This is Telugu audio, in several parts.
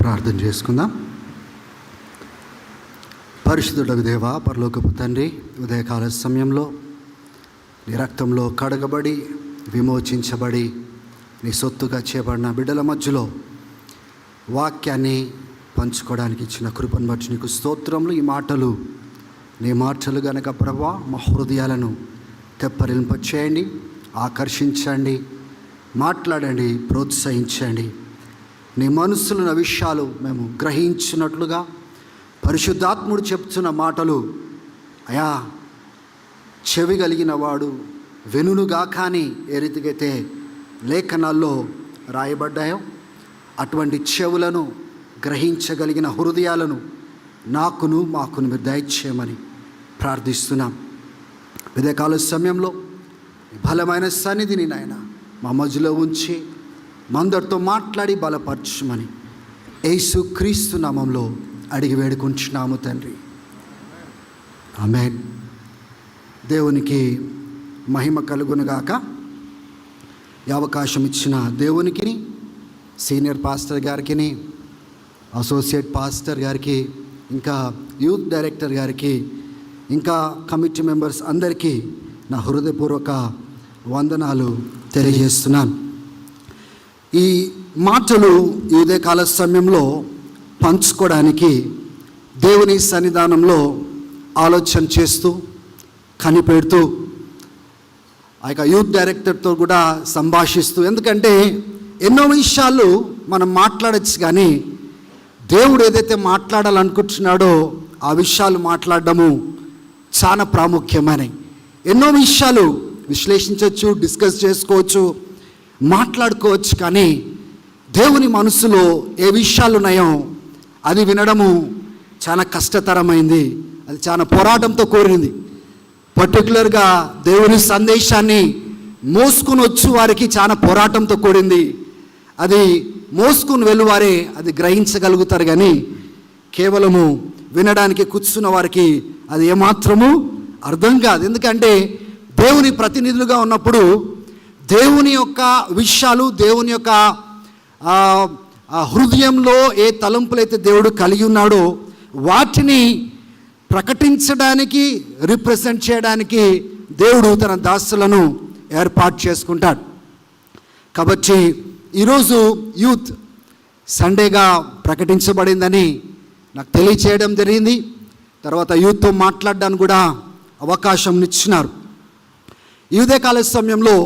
ప్రార్థన చేసుకుందాం. పరిశుద్ధుడగు దేవా, పరలోకపు తండ్రి, ఉదయకాల సమయంలో నీ రక్తంలో కడగబడి విమోచించబడి నీ సొత్తుగా చేయబడిన బిడ్డల మధ్యలో వాక్యాన్ని పంచుకోవడానికి ఇచ్చిన కృపను బట్టి నీకు స్తోత్రములు. ఈ మాటలు నీ మాటలు గనక ప్రభువా మా హృదయాలను తెప్పరింపచేయండి, ఆకర్షించండి, మాట్లాడండి, ప్రోత్సహించండి. నీ మనసులున్న విషయాలు మేము గ్రహించినట్లుగా పరిశుద్ధాత్ముడు చెప్తున్న మాటలు అయా చెవి కలిగిన వాడు వెనునుగా కానీ ఏ రీతికైతే లేఖనాల్లో రాయబడ్డాయో అటువంటి చెవులను గ్రహించగలిగిన హృదయాలను నాకును మాకును మీరు దయచేయమని ప్రార్థిస్తున్నాం. ఉదయకాల సమయంలో బలమైన సన్నిధిని నాయన మా మధ్యలో ఉంచి మందరితో మాట్లాడి బలపరచమని యేసు క్రీస్తు నామంలో అడిగి వేడుకుంటున్నాము తండ్రి, ఆమేన్. దేవునికి మహిమ కలుగునుగాక. ఈ అవకాశం ఇచ్చిన దేవునికి, సీనియర్ పాస్టర్ గారికి, అసోసియేట్ పాస్టర్ గారికి, ఇంకా యూత్ డైరెక్టర్ గారికి, ఇంకా కమిటీ మెంబర్స్ అందరికీ నా హృదయపూర్వక వందనాలు తెలియజేస్తున్నాను. ఈ మాటలు ఈ ఉదయకాల సమయంలో పంచుకోవడానికి దేవుని సన్నిధానంలో ఆలోచన చేస్తూ కనిపెడుతూ ఆ యొక్క యూత్ డైరెక్టర్తో కూడా సంభాషిస్తూ, ఎందుకంటే ఎన్నో విషయాలు మనం మాట్లాడచ్చు, కానీ దేవుడు ఏదైతే మాట్లాడాలనుకుంటున్నాడో ఆ విషయాలు మాట్లాడడము చాలా ప్రాముఖ్యమైనవి. ఎన్నో విషయాలు విశ్లేషించవచ్చు, డిస్కస్ చేసుకోవచ్చు, మాట్లాడుకోవచ్చు, కానీ దేవుని మనసులో ఏ విషయాలు ఉన్నాయో అది వినడము చాలా కష్టతరమైంది. అది చాలా పోరాటంతో కూడింది. పర్టికులర్గా దేవుని సందేశాన్ని మోసుకుని వచ్చు వారికి చాలా పోరాటంతో కూడింది. అది మోసుకుని వెళ్ళువారే అది గ్రహించగలుగుతారు, కానీ కేవలము వినడానికి కూర్చున్న వారికి అది ఏమాత్రము అర్థం కాదు. ఎందుకంటే దేవుని ప్రతినిధులుగా ఉన్నప్పుడు దేవుని యొక్క విషయాలు, దేవుని యొక్క హృదయంలో ఏ తలంపులైతే దేవుడు కలిగి ఉన్నాడో వాటిని ప్రకటించడానికి, రిప్రజెంట్ చేయడానికి దేవుడు తన దాసులను ఏర్పాటు చేసుకుంటాడు. కాబట్టి ఈరోజు యూత్ సండేగా ప్రకటించబడిందని నాకు తెలియచేయడం జరిగింది. తర్వాత యూత్తో మాట్లాడడానికి కూడా అవకాశం ఇచ్చినారు. ఈ ఉదయకాల సమయంలో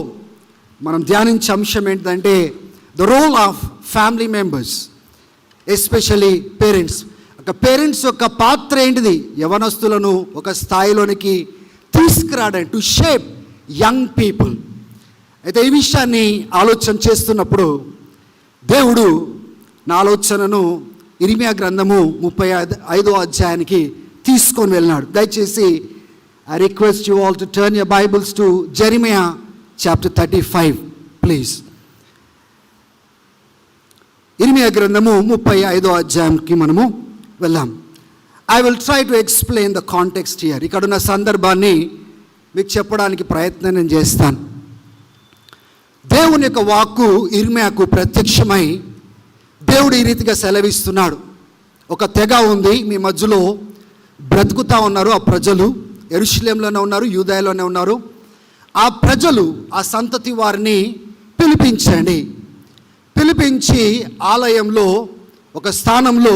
మనం ధ్యానించే అంశం ఏంటంటే the role of family members, especially parents. ఒక పేరెంట్స్ యొక్క పాత్ర ఏంటిది? యవనస్తులను ఒక స్థాయిలోనికి తీసుకురావడం, టు షేప్ యంగ్ పీపుల్. అయితే ఈ విషయాన్ని ఆలోచన చేస్తున్నప్పుడు దేవుడు నా ఆలోచనను ఇర్మియా గ్రంథము 35వ అధ్యాయానికి తీసుకొని వెళ్ళినాడు. దయచేసి I request you all to turn your Bibles to Jeremiah chapter 35, please. ఇర్మియా గ్రంథము 35వ అధ్యాయంకి మనము వెళ్దాం. I will try to explain the context here. ఇక్కడ ఉన్న సందర్భాన్ని మీకు చెప్పడానికి ప్రయత్నం నేను చేస్తాను. దేవుని యొక్క వాక్కు ఇర్మియాకు ప్రత్యక్షమై దేవుడు ఈ రీతిగా సెలవిస్తున్నాడు. ఒక తెగ ఉంది, మీ మధ్యలో బ్రతుకుతా ఉన్నారు. ఆ ప్రజలు యెరూషలేములోనే ఉన్నారు, యూదాయలోనే ఉన్నారు. ఆ ప్రజలు, ఆ సంతతి వారిని పిలిపించండి, పిలిపించి ఆలయంలో ఒక స్థానంలో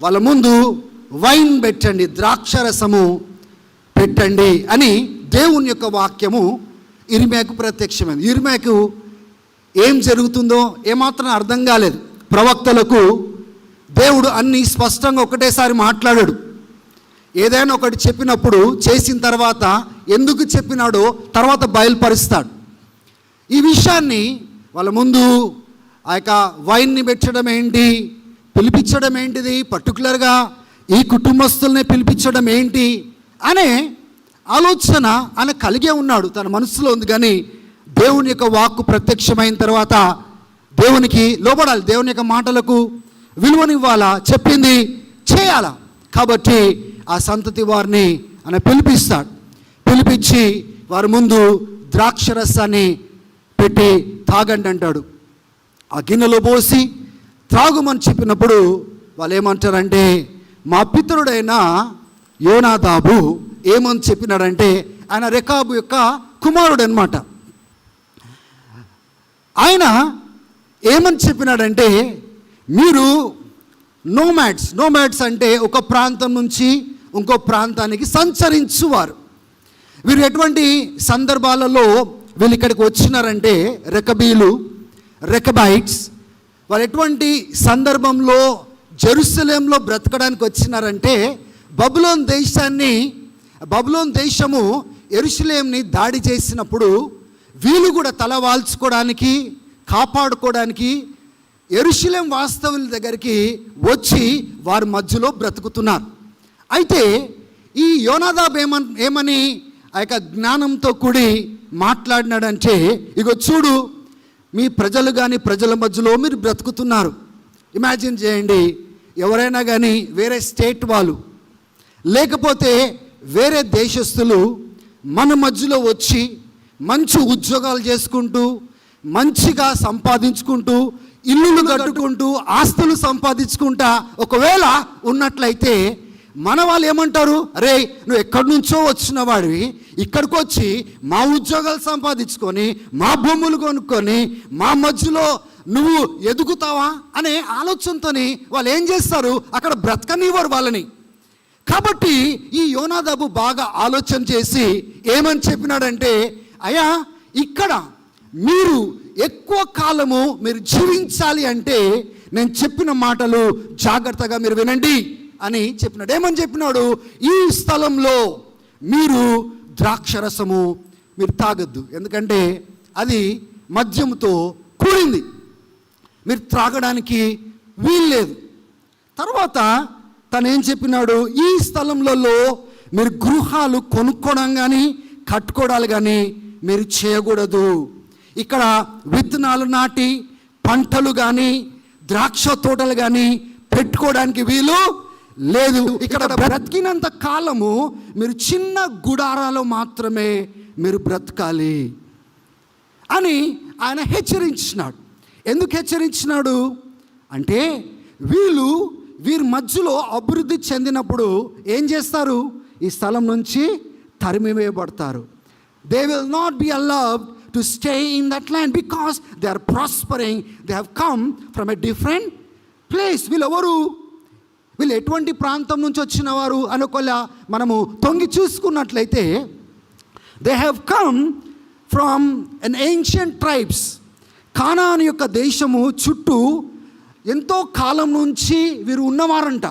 వాళ్ళ ముందు వైన్ పెట్టండి, ద్రాక్షరసము పెట్టండి అని దేవుని యొక్క వాక్యము ఇర్మియాకు ప్రత్యక్షమైంది. ఇర్మియాకు ఏం జరుగుతుందో ఏమాత్రం అర్థం కాలేదు. ప్రవక్తలకు దేవుడు అన్నీ స్పష్టంగా ఒకటేసారి మాట్లాడాడు. ఏదైనా ఒకటి చెప్పినప్పుడు చేసిన తర్వాత ఎందుకు చెప్పినాడో తర్వాత బయలుపరుస్తాడు. ఈ విషయాన్ని వాళ్ళ ముందు ఆ యొక్క వైన్ని పెట్టడం ఏంటి, పిలిపించడం ఏంటిది, పర్టికులర్గా ఈ కుటుంబస్తుల్ని పిలిపించడం ఏంటి అనే ఆలోచన ఆయన కలిగే ఉన్నాడు, తన మనసులో ఉంది. కానీ దేవుని యొక్క వాక్కు ప్రత్యక్షమైన తర్వాత దేవునికి లోబడాలి, దేవుని యొక్క మాటలకు విలువనివ్వాలా, చెప్పింది చేయాలా. కాబట్టి ఆ సంతతి వారిని ఆయన పిలిపిస్తాడు. పిలిపించి వారి ముందు ద్రాక్షరసాన్ని పెట్టి తాగండి అంటాడు. ఆ గిన్నెలో పోసి త్రాగుమని చెప్పినప్పుడు వాళ్ళు ఏమంటారంటే, మా పితరుడైన యోనాదాబు ఏమని చెప్పినాడంటే, ఆయన రెకాబు యొక్క కుమారుడు అనమాట. ఆయన ఏమని చెప్పినాడంటే, మీరు నోమాడ్స్ అంటే ఒక ప్రాంతం నుంచి ఇంకో ప్రాంతానికి సంచరించువారు. వీరు ఎటువంటి సందర్భాలలో వీళ్ళు ఇక్కడికి వచ్చినారంటే, రెకబైట్స్ వాళ్ళు ఎటువంటి సందర్భంలో జెరూసలేంలో బ్రతకడానికి వచ్చినారంటే, బబులోన్ దేశము యెరూషలేంని దాడి చేసినప్పుడు వీళ్ళు కూడా తలవాల్చుకోవడానికి, కాపాడుకోవడానికి యెరూషలేం వాస్తవుల దగ్గరికి వచ్చి వారి మధ్యలో బ్రతుకుతున్నారు. అయితే ఈ యోనాదాబ్ ఏమని ఆ యొక్క జ్ఞానంతో కూడి మాట్లాడినాడంటే, ఇగో చూడు, మీ ప్రజలు కానీ ప్రజల మధ్యలో మీరు బ్రతుకుతున్నారు. ఇమాజిన్ చేయండి, ఎవరైనా కానీ వేరే స్టేట్ వాళ్ళు లేకపోతే వేరే దేశస్తులు మన మధ్యలో వచ్చి మంచి ఉద్యోగాలు చేసుకుంటూ, మంచిగా సంపాదించుకుంటూ, ఇల్లులు కట్టుకుంటూ, ఆస్తులు సంపాదించుకుంటా ఒకవేళ ఉన్నట్లయితే మన వాళ్ళు ఏమంటారు, అరే నువ్వు ఎక్కడి నుంచో వచ్చిన వాడివి, ఇక్కడికి వచ్చి మా ఉద్యోగాలు సంపాదించుకొని, మా భూములు కొనుక్కొని, మా మధ్యలో నువ్వు ఎదుగుతావా అనే ఆలోచనతో వాళ్ళు ఏం చేస్తారు, అక్కడ బ్రతకనివ్వరు వాళ్ళని. కాబట్టి ఈ యోనాదాబు బాగా ఆలోచన చేసి ఏమని చెప్పినాడంటే, అయ్యా ఇక్కడ మీరు ఎక్కువ కాలము మీరు జీవించాలి అంటే నేను చెప్పిన మాటలు జాగ్రత్తగా మీరు వినండి అని చెప్పినాడు. ఏమని చెప్పినాడు, ఈ స్థలంలో మీరు ద్రాక్షరసము మీరు తాగొద్దు, ఎందుకంటే అది మద్యముతో కూడింది, మీరు త్రాగడానికి వీల్లేదు. తర్వాత తను ఏం చెప్పినాడు, ఈ స్థలంలో మీరు గృహాలు కొనుక్కోవడం కానీ కట్టుకోవడాలు కానీ మీరు చేయకూడదు. ఇక్కడ విత్తనాలు నాటి పంటలు కానీ ద్రాక్ష తోటలు కానీ పెట్టుకోవడానికి వీలు లేదు. ఇక్కడ బ్రతికినంత కాలము మీరు చిన్న గుడారాలు మాత్రమే మీరు బ్రతకాలి అని ఆయన హెచ్చరించినాడు. ఎందుకు హెచ్చరించినాడు అంటే, వీరి మధ్యలో అభివృద్ధి చెందినప్పుడు ఏం చేస్తారు, ఈ స్థలం నుంచి తరిమివేయబడతారు. They will not be allowed to stay in that land because they are prospering, they have come from a different place. వీళ్ళు ఎటువంటి ప్రాంతం నుంచి వచ్చిన వారు అనుకోలే. మనము తొంగి చూసుకున్నట్లయితే they have come from an ancient tribes. Canaan యొక్క దేశము చుట్టూ ఎంతో కాలం నుంచి వీరు ఉన్నవారంట.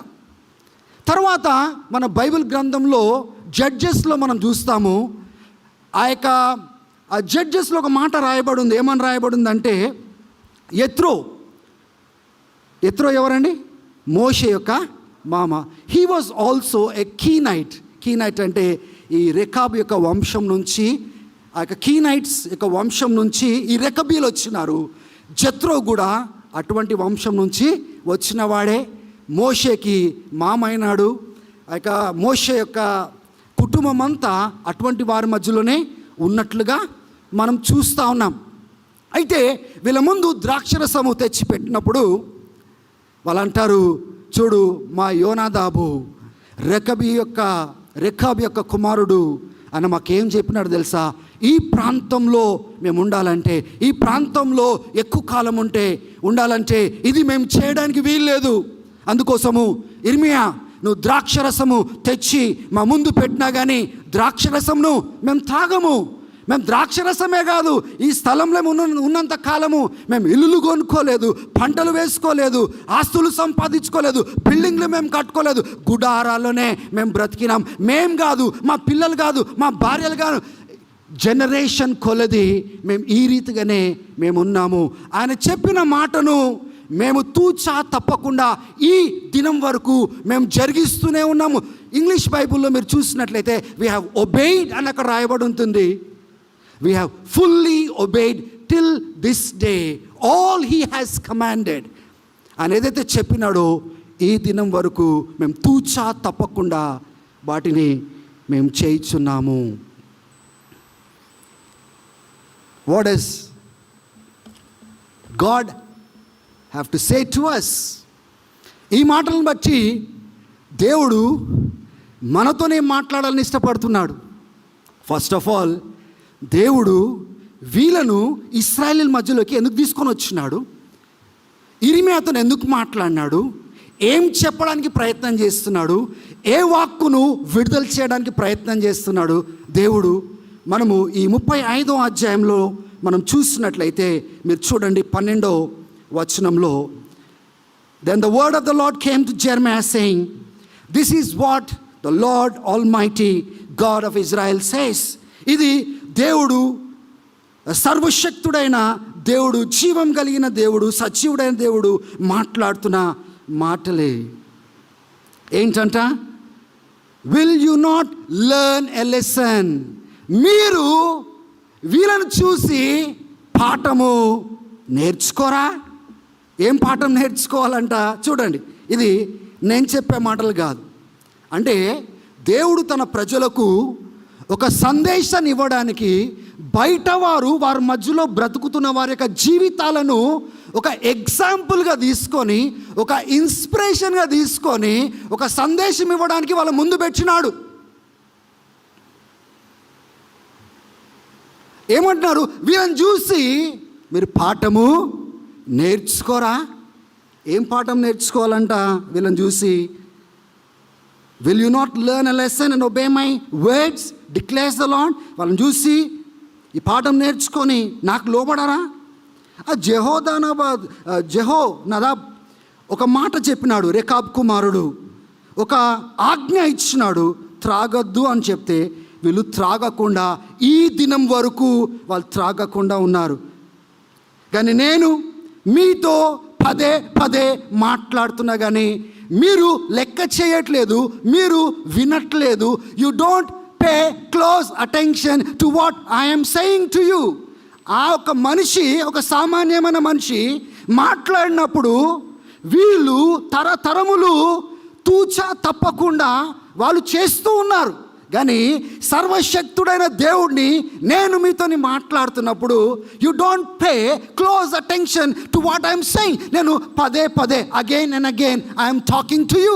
తర్వాత మన బైబిల్ గ్రంథంలో జడ్జెస్లో మనం చూస్తాము, ఆ జడ్జెస్లో ఒక మాట రాయబడి ఉంది. ఏమని రాయబడి ఉందంటే, యెత్రో ఎవరండి, మోషే యొక్క మామ. హీ వాజ్ ఆల్సో ఎ కీనైట్ అంటే ఈ రెకాబ్ యొక్క వంశం నుంచి, ఆ యొక్క కీనైట్స్ యొక్క వంశం నుంచి ఈ రెకబీలు వచ్చినారు. జెత్రో కూడా అటువంటి వంశం నుంచి వచ్చిన వాడే, మోషేకి మామ అయినాడు. ఆ యొక్క మోషే యొక్క కుటుంబం అంతా అటువంటి వారి మధ్యలోనే ఉన్నట్లుగా మనం చూస్తూ ఉన్నాం. అయితే వీళ్ళ ముందు ద్రాక్షరసము తెచ్చి పెట్టినప్పుడు వాళ్ళు అంటారు, చూడు మా యోనాదాబు రెకాబ్ యొక్క కుమారుడు అని మాకేం చెప్పినాడు తెలుసా, ఈ ప్రాంతంలో మేము ఉండాలంటే, ఈ ప్రాంతంలో ఎక్కువ కాలం ఉండాలంటే ఇది మేము చేయడానికి వీల్లేదు. అందుకోసము ఇర్మియా నువ్వు ద్రాక్షరసము తెచ్చి మా ముందు పెట్టినా కానీ ద్రాక్షరసమును మేము తాగము. మేము ద్రాక్షరసమే కాదు, ఈ స్థలంలో ఉన్నంత కాలము మేము ఇల్లులు కొనుక్కోలేదు, పంటలు వేసుకోలేదు, ఆస్తులు సంపాదించుకోలేదు, బిల్డింగ్లు మేము కట్టుకోలేదు, గుడారాల్లోనే మేము బ్రతికినాం. మేం కాదు, మా పిల్లలు కాదు, మా భార్యలు కాదు, జనరేషన్ కొలది మేము ఈ రీతిగానే మేము ఉన్నాము. ఆయన చెప్పిన మాటను మేము తూచా తప్పకుండా ఈ దినం వరకు మేము జరిగిస్తూనే ఉన్నాము. ఇంగ్లీష్ బైబుల్లో మీరు చూసినట్లయితే వీ హ్యావ్ ఒబెయిడ్ అని అక్కడ రాయబడి ఉంటుంది. We have fully obeyed till this day all he has commanded. ఆయన ఏదైతే చెప్పినాడో ఈ దినం వరకు మేము తూచా తప్పకుండా వాటిని మేము చేయించున్నాము. What does God have to say to us. ఈ మాటలను బట్టి దేవుడు మనతోనే మాట్లాడాలని ఇష్టపడుతున్నాడు. ఫస్ట్ ఆఫ్ ఆల్, దేవుడు వీళ్ళను ఇశ్రాయేలీయుల మధ్యలోకి ఎందుకు తీసుకొని వచ్చినాడు, ఇర్మీయాతో ఎందుకు మాట్లాడినాడు, ఏం చెప్పడానికి ప్రయత్నం చేస్తున్నాడు, ఏ వాక్కును విడుదల చేయడానికి ప్రయత్నం చేస్తున్నాడు దేవుడు. మనము ఈ 35వ అధ్యాయంలో మనం చూసినట్లయితే మీరు చూడండి 12వ వచనంలో, Then the word of the Lord came to Jeremiah saying, This is what the Lord Almighty God of Israel says. ఇది దేవుడు, సర్వశక్తుడైన దేవుడు, జీవం కలిగిన దేవుడు, సజీవుడైన దేవుడు మాట్లాడుతున్న మాటలే. ఏంటంట? Will you not learn a lesson? మీరు వీళ్ళను చూసి పాఠము నేర్చుకోరా? ఏం పాఠం నేర్చుకోవాలంట? చూడండి, ఇది నేను చెప్పే మాటలు కాదు. అంటే దేవుడు తన ప్రజలకు ఒక సందేశాన్ని ఇవ్వడానికి బయట వారి మధ్యలో బ్రతుకుతున్న వారి యొక్క జీవితాలను ఒక ఎగ్జాంపుల్గా తీసుకొని, ఒక ఇన్స్పిరేషన్గా తీసుకొని ఒక సందేశం ఇవ్వడానికి వాళ్ళ ముందు పెట్టినాడు. ఏమంటున్నారు? వీళ్ళని చూసి మీరు పాఠము నేర్చుకోరా? ఏం పాఠం నేర్చుకోవాలంట వీళ్ళని చూసి? Will you not learn a lesson and obey my words declares the lord? వాళ్ళని చూసి ఈ పాఠం నేర్చుకొని నాకు లోబడరా? జెహోనాదాబ్ ఒక మాట చెప్పినాడు. రేకాబ్ కుమారుడు ఒక ఆజ్ఞ ఇచ్చినాడు, త్రాగొద్దు అని చెప్తే వీళ్ళు త్రాగకుండా ఈ దినం వరకు వాళ్ళు త్రాగకుండా ఉన్నారు. కానీ నేను మీతో పదే పదే మాట్లాడుతున్నా కానీ మీరు లెక్క చేయట్లేదు, మీరు వినట్లేదు. You don't pay close attention to what I'm saying to you. ఆ ఒక మనిషి, ఒక సామాన్యమైన మనిషి మాట్లాడినప్పుడు వీళ్ళు తరతరములు తూచా తప్పకుండా వాళ్ళు చేస్తూ ఉన్నారు. కానీ సర్వశక్తుడైన దేవుడిని నేను మీతోని మాట్లాడుతున్నప్పుడు you don't pay close attention to what I'm saying. నేను పదే పదే again and again I'm talking to you.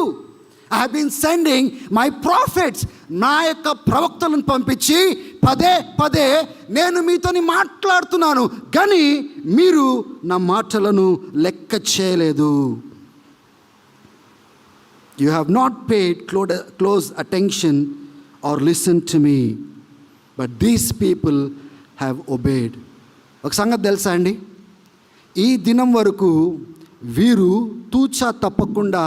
I have been sending my prophets, నా యొక్క ప్రవక్తలను పంపించి పదే పదే నేను మీతోని మాట్లాడుతున్నాను, కానీ మీరు నా మాటలను లెక్క చేయలేదు. You have not paid close attention or listen to me, but these people have obeyed. ఒక సంగతి తెలుసా అండి, ఈ దినం వరకు వీరు తూచా తప్పకుండా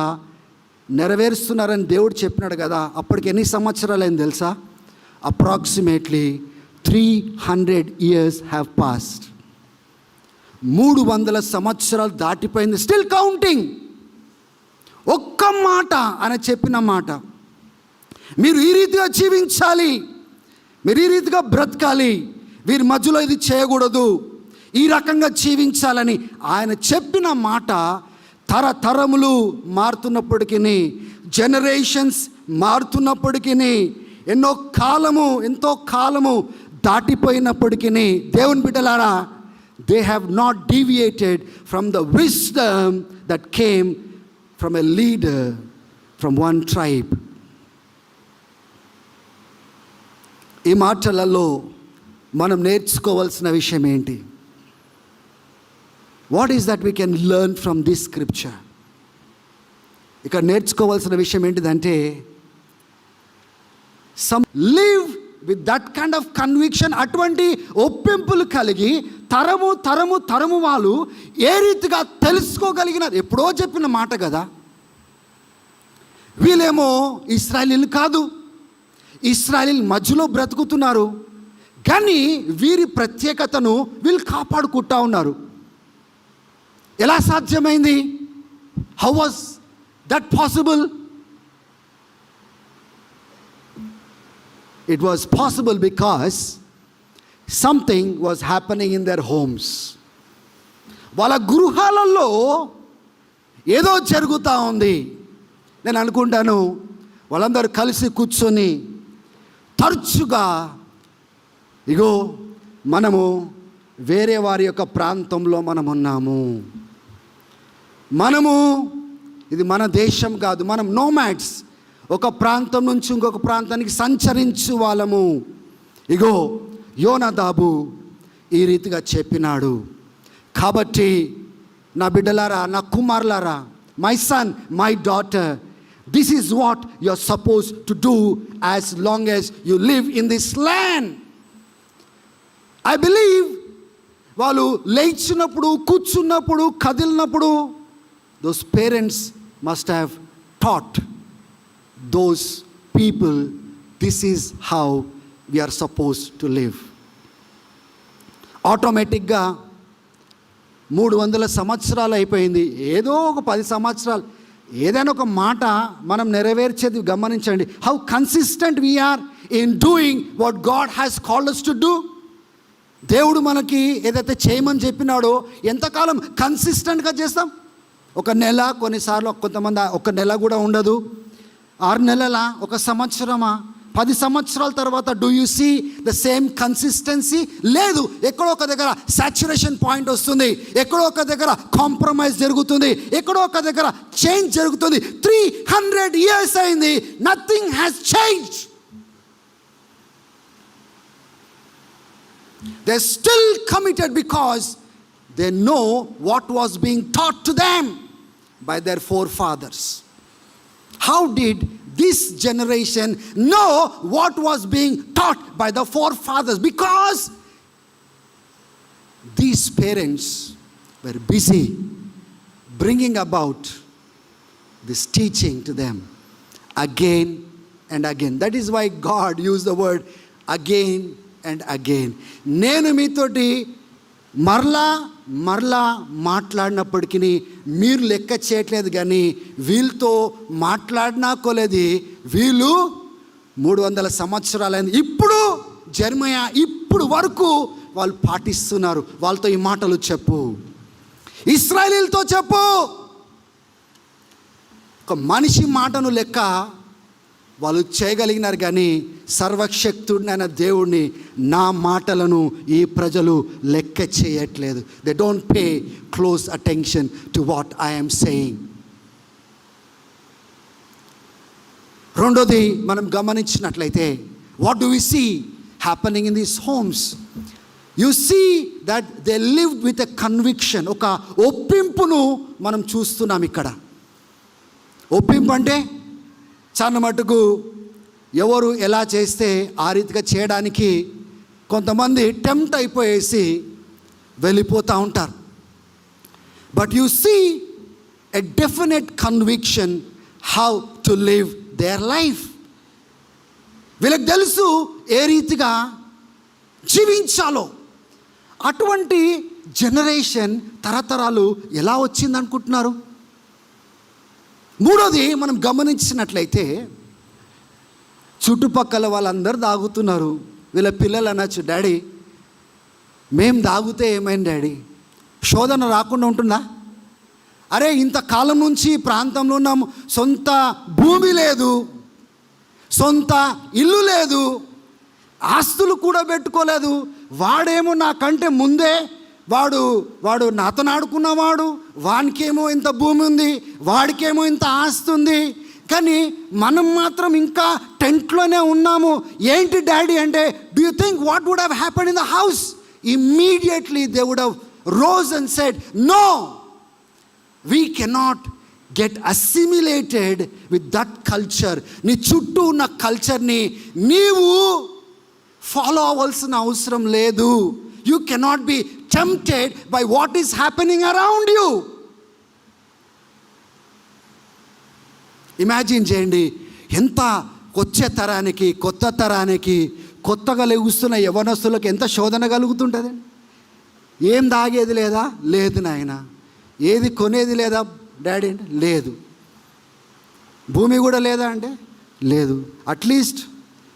నెరవేరుస్తున్నారని దేవుడు చెప్పినాడు కదా. అప్పటికి ఎన్ని సంవత్సరాలు అయింది తెలుసా? Approximately 300 years have passed. 300 సంవత్సరాలు దాటిపోయింది. Still counting. ఒక్క మాట అని చెప్పిన మాట, మీరు ఈ రీతిగా జీవించాలి, మీరు ఈ రీతిగా బ్రతకాలి, వీరి మధ్యలో ఇది చేయకూడదు, ఈ రకంగా జీవించాలని ఆయన చెప్పిన మాట తరతరములు మారుతున్నప్పటికీ, జనరేషన్స్ మారుతున్నప్పటికీ, ఎంతో కాలము దాటిపోయినప్పటికీ దేవుని బిడ్డలారా, they have not deviated from the wisdom that came from a leader from one tribe. ఈ మాటలలో మనం నేర్చుకోవాల్సిన విషయం ఏంటి? What is that we can learn from this scripture? ఇక్కడ నేర్చుకోవాల్సిన విషయం ఏంటిదంటే, live with that kind of conviction. అటువంటి ఒప్పింపులు కలిగి తరము వాళ్ళు ఏ రీతిగా తెలుసుకోగలిగినారు. ఎప్పుడో చెప్పిన మాట కదా. వీళ్ళేమో ఇశ్రాయేలీయులు కాదు, ఇశ్రాయేలీయుల మధ్యలో బ్రతుకుతున్నారు, కానీ వీరి ప్రత్యేకతను వీళ్ళు కాపాడుకుంటా ఉన్నారు. ఎలా సాధ్యమైంది? How was that possible? It was possible because something was happening in their homes. వాళ్ళ గృహాలలో ఏదో జరుగుతూ ఉంది. నేను అనుకుంటాను వాళ్ళందరూ కలిసి కూర్చొని తరచుగా, ఇగో మనము వేరే వారి యొక్క ప్రాంతంలో మనం ఉన్నాము, మనము, ఇది మన దేశం కాదు, మనం నోమాడ్స్, ఒక ప్రాంతం నుంచి ఇంకొక ప్రాంతానికి సంచరించు వాళ్ళము. ఇగో యోనాదాబు ఈ రీతిగా చెప్పినాడు. కాబట్టి నా బిడ్డలారా, నా కుమారులారా, my son, my daughter, this is what you are suppose to do as long as you live in this land. I believe వాళ్ళు లేచినప్పుడు, కూర్చున్నప్పుడు, కదిలినప్పుడు those parents must have taught those people this is how we are suppose to live. ఆటోమేటిక్గా 300 సంవత్సరాలు అయిపోయింది. ఏదో ఒక 10 సంవత్సరాలు ఏదైనా ఒక మాట మనం నెరవేర్చేది గమనించండి. How consistent we're in doing what God has called us to do. దేవుడు మనకి ఏదైతే చేయమని చెప్పినాడో ఎంతకాలం కన్సిస్టెంట్గా చేస్తాం? ఒక నెల, కొన్నిసార్లు కొంతమంది ఒక నెల కూడా ఉండదు, 6 నెలల, ఒక సంవత్సరమా, 10 సంవత్సరాల తర్వాత do you see the same consistency? లేదు. ఎక్కడో ఒక దగ్గర సాచురేషన్ పాయింట్ వస్తుంది, ఎక్కడో ఒక దగ్గర కాంప్రమైజ్ జరుగుతుంది, ఎక్కడో ఒక దగ్గర చేంజ్ జరుగుతుంది. 300 years అయింది, nothing has change. They still committed because they know what was being taught to them by their forefathers. How did this generation know what was being taught by the forefathers? Because these parents were busy bringing about this teaching to them again and again. That is why God used the word again and again. నేను మీతోటి మరలా మాట్లాడినప్పటికీ మీరు లెక్క చేయట్లేదు, కానీ వీళ్ళతో మాట్లాడినా కొలేది వీళ్ళు 300 సంవత్సరాలైంది. ఇప్పుడు జెర్మయా ఇప్పుడు వరకు వాళ్ళు పాటిస్తున్నారు. వాళ్ళతో ఈ మాటలు చెప్పు, ఇశ్రాయేలీలతో చెప్పు. ఒక మనిషి మాటను లెక్క వాళ్ళు చేయగలిగినారు, కానీ సర్వశక్తుడైన దేవుడిని, నా మాటలను ఈ ప్రజలు లెక్క చేయట్లేదు. They don't pay close attention to what I am saying. రెండోది మనం గమనించినట్లయితే, what do we see happening in these homes? You see that they live with a conviction. ఒక ఒప్పింపును మనం చూస్తున్నాం ఇక్కడ. ఒప్పింపు అంటే చాలా మటుకు ఎవరు ఎలా చేస్తే ఆ రీతిగా చేయడానికి కొంతమంది టెంప్ట్ అయిపోయేసి వెళ్ళిపోతూ ఉంటారు. But you see a definite conviction how to live their life. వీళ్ళకి తెలుసు ఏ రీతిగా జీవించాలో. అటువంటి జనరేషన్ తరతరాలు ఎలా వచ్చింది అనుకుంటున్నారు? మూడోది మనం గమనించినట్లయితే, చుట్టుపక్కల వాళ్ళందరూ తాగుతున్నారు. వీళ్ళ పిల్లలు అనొచ్చు, డాడీ మేము తాగితే ఏమైంది డాడీ? శోధన రాకుండా ఉంటుందా? అరే ఇంతకాలం నుంచి ప్రాంతంలో ఉన్నాము, సొంత భూమి లేదు, సొంత ఇల్లు లేదు, ఆస్తులు కూడా పెట్టుకోలేదు. వాడేమో నాకంటే ముందే వాడు నాతో ఆడుకున్నవాడు, వానికేమో ఇంత భూమి ఉంది, వాడికేమో ఇంత ఆస్తి ఉంది, కానీ మనం మాత్రం ఇంకా టెంట్లోనే ఉన్నాము. ఏంటి డాడీ అంటే, do you think what would have happen in the house? Immediately they would have rose and said, no, we cannot get assimilated with that culture. నీ చుట్టూ ఉన్న కల్చర్ని నీవు ఫాలో అవ్వాల్సిన అవసరం లేదు. You cannot be tempted by what is happening around you. Imagine చేయండి, ఎంత వచ్చే తరానికి, కొత్త తరానికి, కొత్తగా లెగుస్తున్న యవనస్తులకు ఎంత శోధన కలుగుతుంటుంది. ఏం తాగేది లేదా? లేదు నాయన. ఏది కొనేది లేదా డాడీ అంటే? లేదు. భూమి కూడా లేదా అంటే? లేదు. అట్లీస్ట్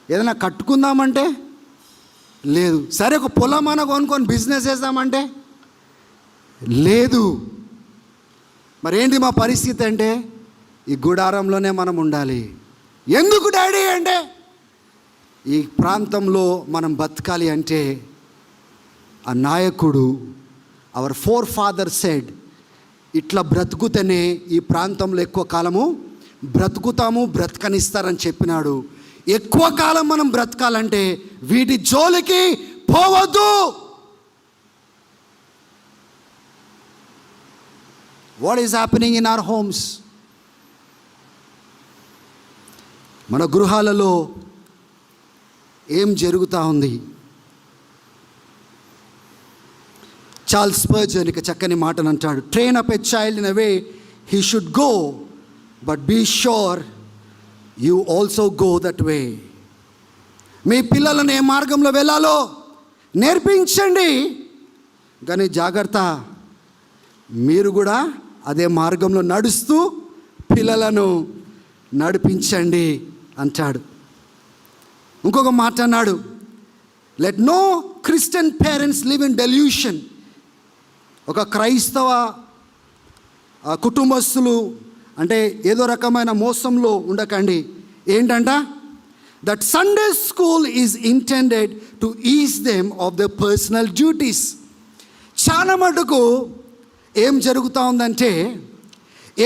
ఏదైనా కట్టుకుందామంటే లేదు. సరే ఒక పొలం అన్న కొనుక్కొని బిజినెస్ చేద్దామంటే లేదు. మరేంటి మా పరిస్థితి అంటే, ఈ గుడారంలోనే మనం ఉండాలి. ఎందుకు డాడీ అంటే, ఈ ప్రాంతంలో మనం బతకాలి అంటే ఆ నాయకుడు, అవర్ ఫోర్ ఫాదర్ సెడ్, ఇట్లా బ్రతుకుతేనే ఈ ప్రాంతంలో ఎక్కువ కాలము బ్రతుకుతాము, బ్రతకనిస్తారని చెప్పినాడు. ఎక్కువ కాలం మనం బ్రతకాలంటే వీటి జోలికి పోవద్దు. What is happening in our homes? మన గృహాలలో ఏం జరుగుతూ ఉంది? చార్ల్స్ స్పర్జన్ ఇక చక్కని మాటను అంటాడు, train up a child in a way he should go, but be sure you also go that way. మీ పిల్లలను ఏ మార్గంలో వెళ్ళాలో నేర్పించండి, కానీ జాగ్రత్త, మీరు కూడా అదే మార్గంలో నడుస్తూ పిల్లలను నడిపించండి అంటాడు. ఇంకొక మాట అన్నాడు, let no Christian parents live in delusion. ఒక క్రైస్తవ కుటుంబస్తులు అంటే ఏదో రకమైన మోసంలో ఉండకండి. ఏంటంట? That Sunday school is intended to ease them of the personal duties. చాలా మటుకు ఏం జరుగుతూ ఉందంటే,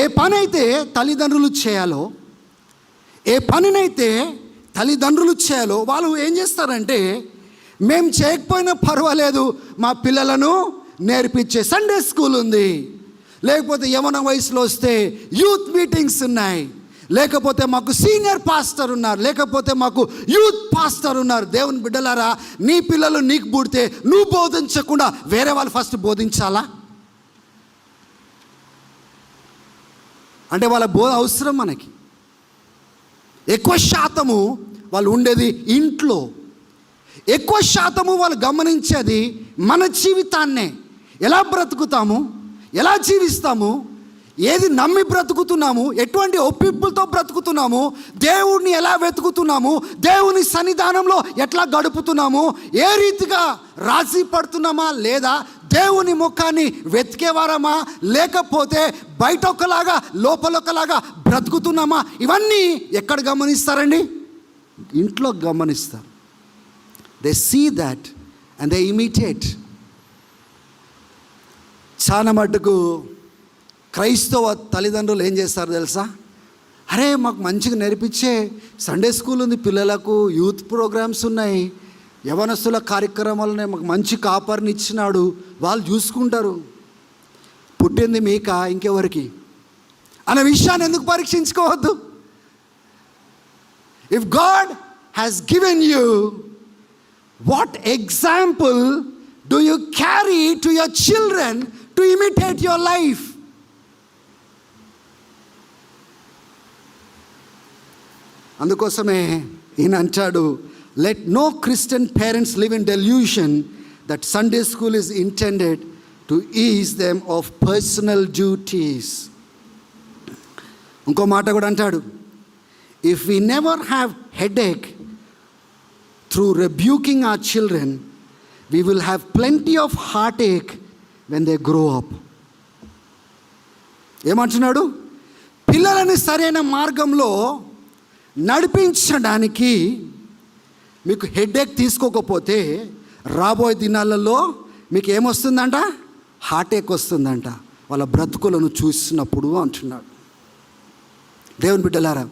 ఏ పని అయితే తల్లిదండ్రులు చేయాలో, ఏ పనినైతే తల్లిదండ్రులు చేయాలో వాళ్ళు ఏం చేస్తారంటే, మేము చేయకపోయినా పర్వాలేదు, మా పిల్లలను నేర్పించే సండే స్కూల్ ఉంది, లేకపోతే యవన వయసులో వస్తే యూత్ మీటింగ్స్ ఉన్నాయి, లేకపోతే మాకు సీనియర్ పాస్టర్ ఉన్నారు, లేకపోతే మాకు యూత్ పాస్టర్ ఉన్నారు. దేవుని బిడ్డలారా, నీ పిల్లలు నీకు పుడితే నువ్వు బోధించకుండా వేరే వాళ్ళు ఫస్ట్ బోధించాలా? అంటే వాళ్ళ బోధ అవసరం మనకి. ఎక్కువ శాతము వాళ్ళు ఉండేది ఇంట్లో, ఎక్కువ శాతము వాళ్ళు గమనించేది మన జీవితాన్నే. ఎలా బ్రతుకుతాము, ఎలా జీవిస్తాము, ఏది నమ్మి బ్రతుకుతున్నాము, ఎటువంటి ఒప్పింపులతో బ్రతుకుతున్నాము, దేవుడిని ఎలా వెతుకుతున్నాము, దేవుని సన్నిధానంలో ఎట్లా గడుపుతున్నాము, ఏ రీతిగా రాజీ పడుతున్నామా లేదా, దేవుని ముఖాన్ని వెతికేవారమా లేకపోతే బయట ఒకలాగా లోపల ఒకలాగా బ్రతుకుతున్నామా, ఇవన్నీ ఎక్కడ గమనిస్తారండి? ఇంట్లో గమనిస్తారు. They see that and they imitate. చాలా మటుకు క్రైస్తవ తల్లిదండ్రులు ఏం చేస్తారు తెలుసా? అరే మాకు మంచిగా నేర్పించే సండే స్కూల్ ఉంది, పిల్లలకు యూత్ ప్రోగ్రామ్స్ ఉన్నాయి, యవనస్తుల కార్యక్రమాలు ఉన్నాయి, మాకు మంచి కాపర్ని ఇచ్చినాడు, వాళ్ళు చూసుకుంటారు, పుట్టింది మీక ఇంకెవరికి అనే విషయాన్ని ఎందుకు పరీక్షించుకోవద్దు? If God has given you, what example do you carry to your children to imitate your life? అందుకోసమే ఈయన అంటాడు, let no Christian parents live in delusion that Sunday school is intended to ease them of personal duties. ఇంకో మాట కూడా అంటాడు, if we never have headache through rebuking our children, we will have plenty of heartache when they grow up. ఏమంటున్నాడు? పిల్లలని సరైన మార్గంలో నడిపించడానికి మీకు హెడేక్ తీసుకోకపోతే రాబోయే దినాలలో మీకు ఏమొస్తుందంట? హార్టేక్ వస్తుందంట వాళ్ళ బ్రతుకులను చూసినప్పుడు అంటున్నాడు. దేవుని బిడ్డలారా,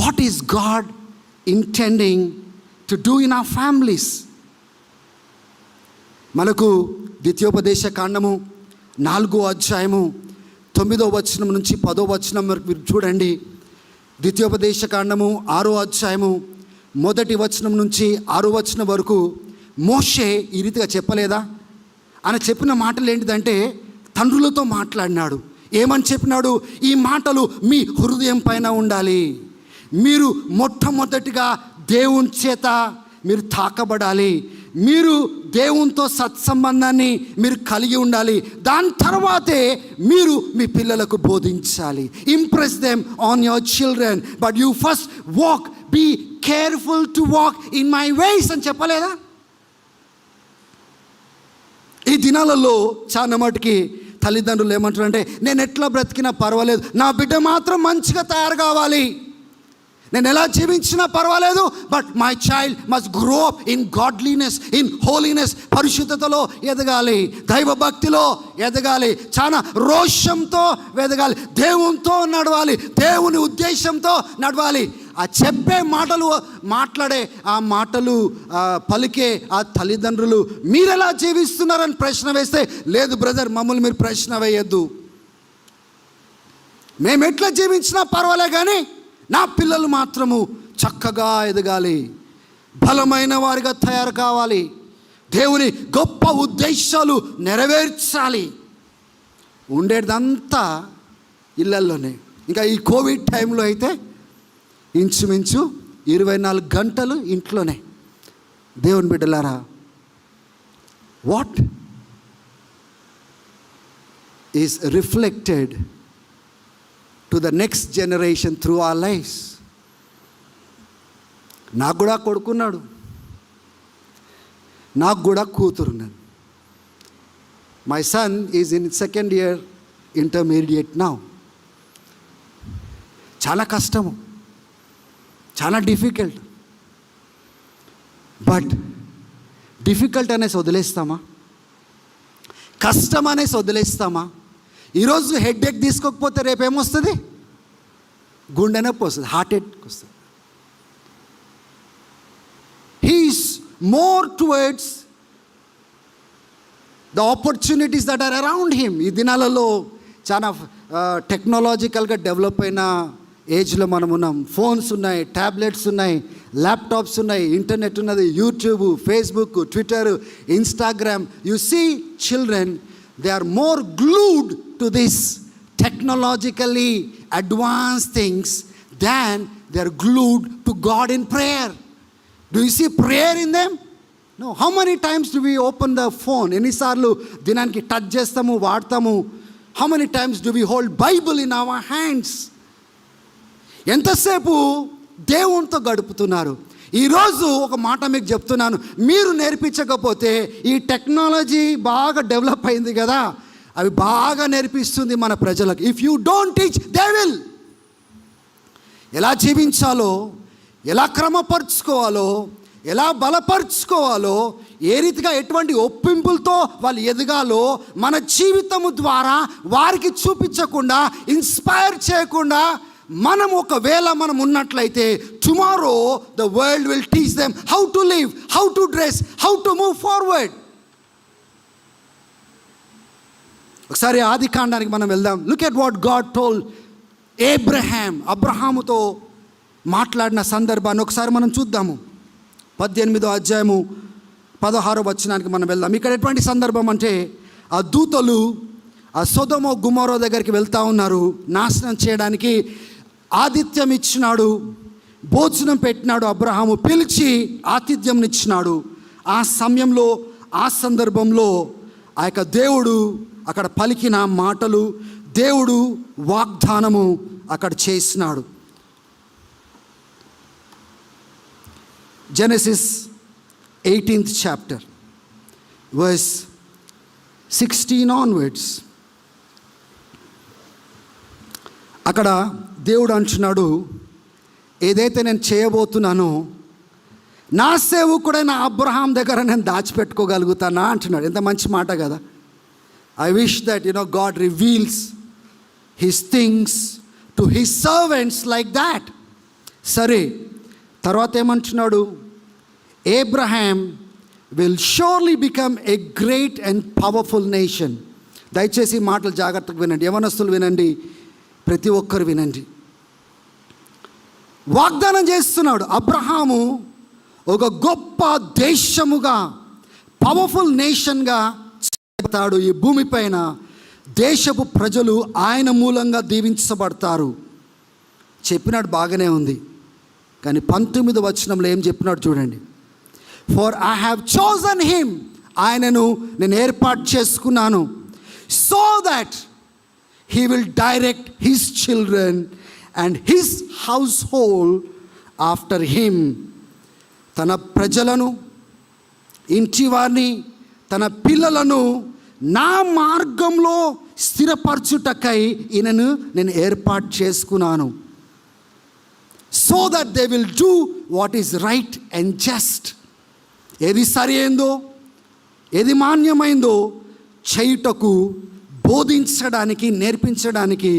what is God intending to do in our families? మనకు ద్వితీయోపదేశ కాండము 4వ అధ్యాయము 9వ వచనం నుంచి 10వ వచనం వరకు మీరు చూడండి. ద్వితీయోపదేశ కాండము 6వ అధ్యాయము 1వ వచనం నుంచి 6వ వచనం వరకు మోషే ఈ రీతిగా చెప్పలేదా? ఆయన చెప్పిన మాటలు ఏంటిదంటే, తండ్రులతో మాట్లాడినాడు. ఏమని చెప్పినాడు? ఈ మాటలు మీ హృదయం పైన ఉండాలి, మీరు మొట్టమొదటిగా దేవుని చేత మీరు తాకబడాలి, మీరు దేవునితో సత్సంబంధాన్ని మీరు కలిగి ఉండాలి, దాని తర్వాతే మీరు మీ పిల్లలకు బోధించాలి. Impress them on your children, but you first walk, be careful to walk in my ways అని చెప్పలేదా? ఈ దినాలలో చాలా మటుకి తల్లిదండ్రులు ఏమంటారంటే, నేను ఎట్లా బ్రతికినా పర్వాలేదు, నా బిడ్డ మాత్రం మంచిగా తయారు కావాలి, నేను ఎలా జీవించినా పర్వాలేదు, but my child must grow up in godliness, in holiness. పరిశుద్ధతలో ఎదగాలి, దైవభక్తిలో ఎదగాలి, చాలా రోషంతో ఎదగాలి, దేవునితో నడవాలి, దేవుని ఉద్దేశంతో నడవాలి. ఆ చెప్పే మాటలు, మాట్లాడే ఆ మాటలు పలికే ఆ తల్లిదండ్రులు మీరెలా జీవిస్తున్నారని ప్రశ్న వేస్తే, లేదు బ్రదర్ మమ్మల్ని మీరు ప్రశ్న వేయద్దు, మేము ఎట్లా జీవించినా పర్వాలే కానీ నా పిల్లలు మాత్రము చక్కగా ఎదగాలి, బలమైన వారిగా తయారు కావాలి, దేవుని గొప్ప ఉద్దేశాలు నెరవేర్చాలి. ఉండేదంతా ఇళ్ళల్లోనే. ఇంకా ఈ కోవిడ్ టైంలో అయితే ఇంచుమించు 24 గంటలు ఇంట్లోనే. దేవుని బిడ్డలారా, what is reflected to the next generation through our lives. నాకు కూడా కొడుకున్నాడు, నాకు కూడా కూతురున్నాడు. My son is in 2nd year intermediate now. చాలా కష్టము, చాలా డిఫికల్ట్. బట్ డిఫికల్ట్ అనేసి వదిలేస్తామా? కష్టం అనేసి వదిలేస్తామా? ఈరోజు హెడ్ఏక్ తీసుకోకపోతే రేపేమొస్తుంది? గుండె నొప్పి వస్తుంది, హార్ట్ అటాక్ వస్తుంది. He's more towards the opportunities that are around him. ఈ దినాలలో చాలా టెక్నాలజికల్గా డెవలప్ అయిన ఏజ్లో మనం ఉన్నాం. ఫోన్స్ ఉన్నాయి, ట్యాబ్లెట్స్ ఉన్నాయి, ల్యాప్టాప్స్ ఉన్నాయి, ఇంటర్నెట్ ఉన్నది, YouTube, Facebook, Twitter, Instagram. You see children, they are more glued to this technologically advanced things than they are glued to God in prayer. Do you see prayer in them? No. How many times do we open the phone? ఎన్నిసార్లు దినానికి టచ్ చేస్తాము, వాడతాము? How many times do we hold Bible in our hands? ఎంతసేపు దేవునితో గడుపుతున్నారు? ఈరోజు ఒక మాట మీకు చెప్తున్నాను, మీరు నేర్పించకపోతే ఈ టెక్నాలజీ బాగా డెవలప్ అయింది కదా, అవి బాగా నేర్పిస్తుంది మన ప్రజలకు. If you don't teach they will. ఎలా జీవించాలో, ఎలా క్రమపరుచుకోవాలో, ఎలా బలపరుచుకోవాలో, ఏ రీతిగా ఎటువంటి ఒప్పింపులతో వాళ్ళు ఎదగాలో మన జీవితము ద్వారా వారికి చూపించకుండా, ఇన్స్పైర్ చేయకుండా మనం ఒకవేళ మనం ఉన్నట్లయితే tomorrow the world will teach them how to live, how to dress, how to move forward. ఒకసారి ఆది కాండానికి మనం వెళ్దాం. Look at what God told Abraham. అబ్రహాముతో మాట్లాడిన సందర్భాన్ని ఒకసారి మనం చూద్దాము. 18వ అధ్యాయము 16వ వచనానికి మనం వెళ్దాం. ఇక్కడ ఎటువంటి సందర్భం అంటే, ఆ దూతలు ఆ సొదొమ గుమొర్రా దగ్గరికి వెళ్తూ ఉన్నారు, నాశనం చేయడానికి. ఆతిథ్యం ఇచ్చినాడు, భోజనం పెట్టినాడు, అబ్రహాము పిలిచి ఆతిథ్యం ఇచ్చినాడు. ఆ సమయంలో, ఆ సందర్భంలో ఆ యొక్క దేవుడు అక్కడ పలికిన మాటలు, దేవుడు వాగ్దానము అక్కడ చేసినాడు. Genesis 18th chapter verse 16 onwards. అక్కడ దేవుడు అంటున్నాడు, ఏదైతే నేను చేయబోతున్నానో నా సేవకుడైన అబ్రహాం దగ్గర నేను దాచిపెట్టుకోగలుగుతానా అంటున్నాడు. ఎంత మంచి మాట కదా. I wish that God reveals his things to his servants like that. సరే, తర్వాత ఏమంటున్నాడు? Abraham will surely become a great and powerful nation. దయచేసి మాటలు జాగ్రత్తగా వినండి, యవనస్తులు వినండి, ప్రతి ఒక్కరు వినండి. వాగ్దానం చేస్తున్నాడు, అబ్రహాము ఒక గొప్ప దేశముగా, పవర్ఫుల్ నేషన్గా చెప్తాడు. ఈ భూమిపైన దేశపు ప్రజలు ఆయన మూలంగా దీవించబడతారు. చెప్పినాడు, బాగానే ఉంది. కానీ 19వ వచనంలో ఏం చెప్పినాడు చూడండి. For I have chosen him, ఆయనను నేను ఏర్పాటు చేసుకున్నాను. So that he will direct his children and his household after him. తన ప్రజలను, ఇంటి వారిని, తన పిల్లలను నా మార్గంలో స్థిరపరచుటకై ఈయనను నేను ఏర్పాటు చేసుకున్నాను. So that they will do what is right and just. ఏది సరి అయిందో, ఏది మాన్యమైందో చేయుటకు, బోధించడానికి, నేర్పించడానికి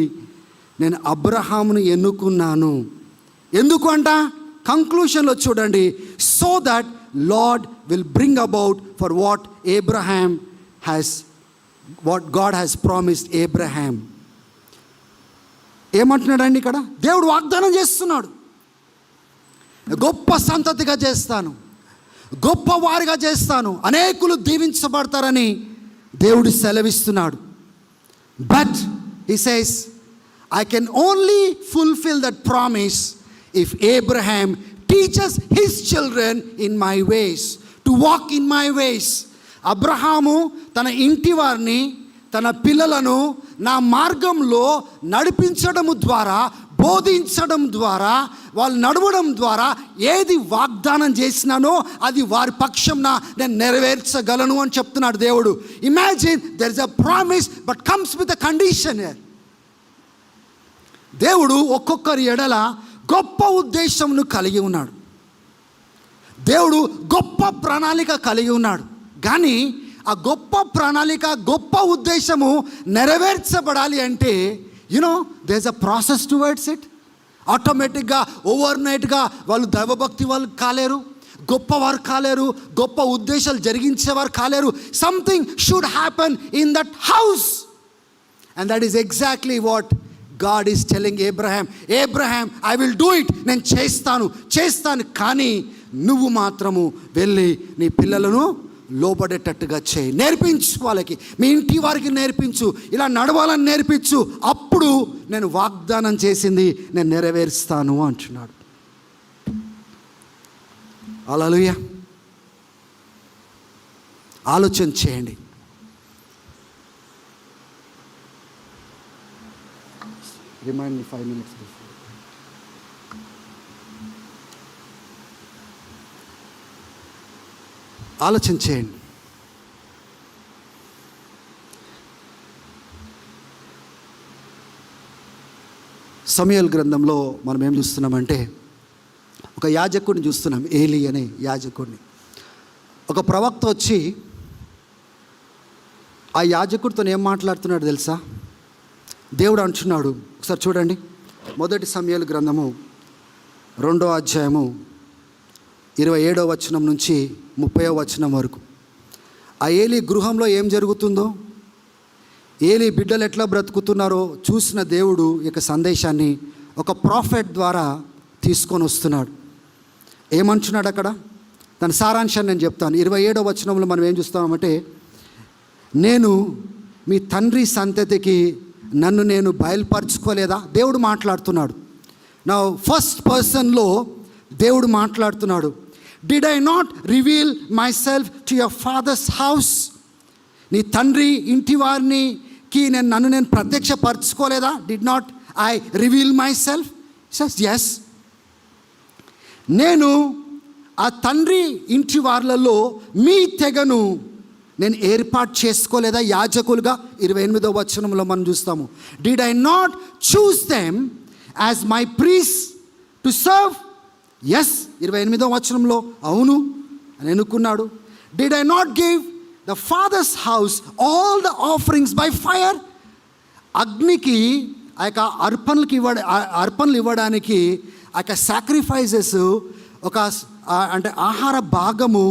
నేను అబ్రహామును ఎన్నుకున్నాను. ఎందుకు అంట? కంక్లూషన్లో చూడండి, so that Lord will bring about for what God has promised Abraham. ఏమంటున్నాడండి ఇక్కడ? దేవుడు వాగ్దానం చేస్తున్నాడు, గొప్ప సంతతిగా చేస్తాను, గొప్ప వారిగా చేస్తాను, అనేకులు దీవించబడతారని దేవుడు సెలవిస్తున్నాడు. But he says, I can only fulfill that promise if Abraham teaches his children in my ways, to walk in my ways. Abraham తన ఇంటి వారిని, తన పిల్లలను నా మార్గంలో నడిపించడం ద్వారా, బోధించడం ద్వారా, వాళ్ళు నడవడం ద్వారా ఏది వాగ్దానం చేసినానో అది వారి పక్షంన నేను నెరవేర్చగలను అని చెప్తున్నాడు దేవుడు. Imagine, there is a promise but comes with a condition. దేవుడు ఒక్కొక్కరి ఎడల గొప్ప ఉద్దేశంను కలిగి ఉన్నాడు. దేవుడు గొప్ప ప్రణాళిక కలిగి ఉన్నాడు. కానీ ఆ గొప్ప ప్రణాళిక, గొప్ప ఉద్దేశము నెరవేర్చబడాలి అంటే there is a process towards it. ఆటోమేటిక్గా ఓవర్ నైట్గా వాళ్ళు దైవభక్తి వాళ్ళు కాలేరు, గొప్పవారు కాలేరు, గొప్ప ఉద్దేశాలు జరిగించేవారు కాలేరు. Something should happen in that house, and that is exactly what God is telling Abraham, I will do it. నేను చేస్తాను, కానీ నువ్వు మాత్రము వెళ్ళి నీ పిల్లలను లోబడేటట్టుగా చేయి, నేర్పించు, వాళ్ళకి, మీ ఇంటి వారికి నేర్పించు, ఇలా నడవాలని నేర్పించు, అప్పుడు నేను వాగ్దానం చేసింది నేను నెరవేరుస్తాను అంటున్నాడు. హల్లెలూయా. ఆలోచన చేయండి. Remind me 5 minutes before. ఆలోచన చేయండి. సమూయేలు గ్రంథంలో మనం ఏం చూస్తున్నామంటే, ఒక యాజకుడిని చూస్తున్నాం, ఏలీ అనే యాజకుడిని. ఒక ప్రవక్త వచ్చి ఆ యాజకుడితో ఏం మాట్లాడుతున్నాడు తెలుసా? దేవుడు అంటున్నాడు, ఒకసారి చూడండి, 1 సమూయేలు గ్రంథము 2వ అధ్యాయము 27వ వచనం నుంచి 30వ వచనం వరకు. ఆ ఏలీ గృహంలో ఏం జరుగుతుందో, ఏలీ బిడ్డలు ఎట్లా బ్రతుకుతున్నారో చూసిన దేవుడు ఇక సందేశాన్ని ఒక ప్రాఫెట్ ద్వారా తీసుకొని వస్తున్నాడు. ఏమంటున్నాడు అక్కడ? దాని సారాంశాన్ని నేను చెప్తాను. 27వ వచనంలో మనం ఏం చూస్తామంటే, నేను మీ తండ్రి సంతతికి నన్ను నేను బయలుపరచుకోలేదా? దేవుడు మాట్లాడుతున్నాడు. నా ఫస్ట్ పర్సన్లో దేవుడు మాట్లాడుతున్నాడు. Did I not reveal myself to your father's house? నీ తండ్రి ఇంటి వారికి నన్ను నేను ప్రత్యక్షపరచుకోలేదా? Did not I reveal myself? Yes. నేను ఆ తండ్రి ఇంటి వార్లలో మీ తెగను నేను ఏర్పాటు చేసుకోలేదా యాజకులుగా? 28వ వచనంలో మనం చూస్తాము. Did I not choose them as my priest to serve? Yes. 28వ వచనంలో అవును అని అనుకున్నాడు. Did I not give the father's house all the offerings by fire? అగ్నికి ఆ యొక్క అర్పణలు ఇవ్వడానికి ఆ యొక్క సాక్రిఫైజెస్, ఒక అంటే ఆహార భాగము